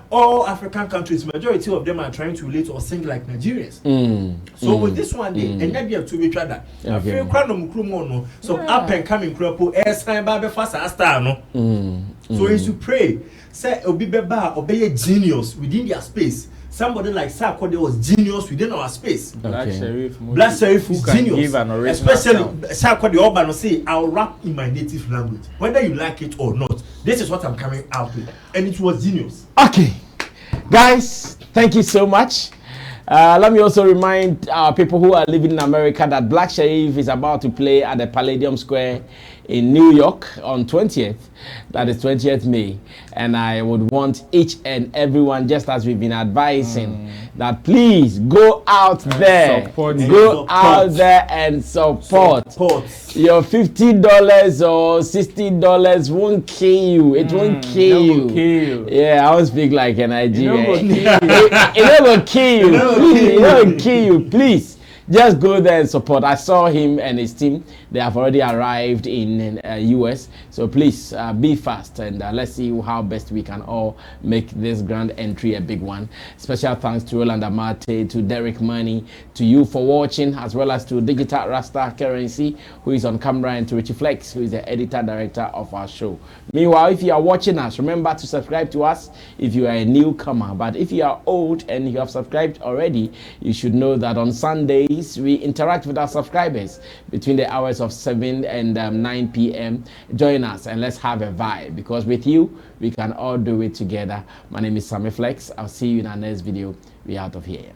all African countries, majority of them are trying to relate or sing like Nigerians. So with this one, they have to each other. I feel some up and coming crop so is to pray. Say obey a genius within their space. somebody like Sarkodie was genius within our space. Black Sheriff, Black Sheriff who is can genius. give an original Especially sound. Sarkodie Oban will say, I'll rap in my native language, whether you like it or not. This is what I'm coming out with, and it was genius. Okay, guys, thank you so much. Let me also remind people who are living in America that Black Sheriff is about to play at the Palladium Square in New York on 20th. That is 20th May. And I would want each and everyone, just as we've been advising, that please go out there. Go out there and support. Your $50 or $60 won't kill you. It won't kill you. Yeah, I won't speak like a Nigerian. It won't kill you. It won't kill you. Please. Just go there and support. I saw him and his team. They have already arrived in US. So please be fast and let's see how best we can all make this grand entry a big one. Special thanks to Roland Amate, to Derek Money, to you for watching, as well as to Digital Rasta Currency, who is on camera, and to Richie Flex, who is the editor director of our show. Meanwhile, if you are watching us, remember to subscribe to us if you are a newcomer. But if you are old and you have subscribed already, you should know that on Sundays, we interact with our subscribers between the hours of 7 and 9 p.m. Join us and let's have a vibe, because with you, we can all do it together. My name is Sammy Flex. I'll see you in our next video. We're out of here.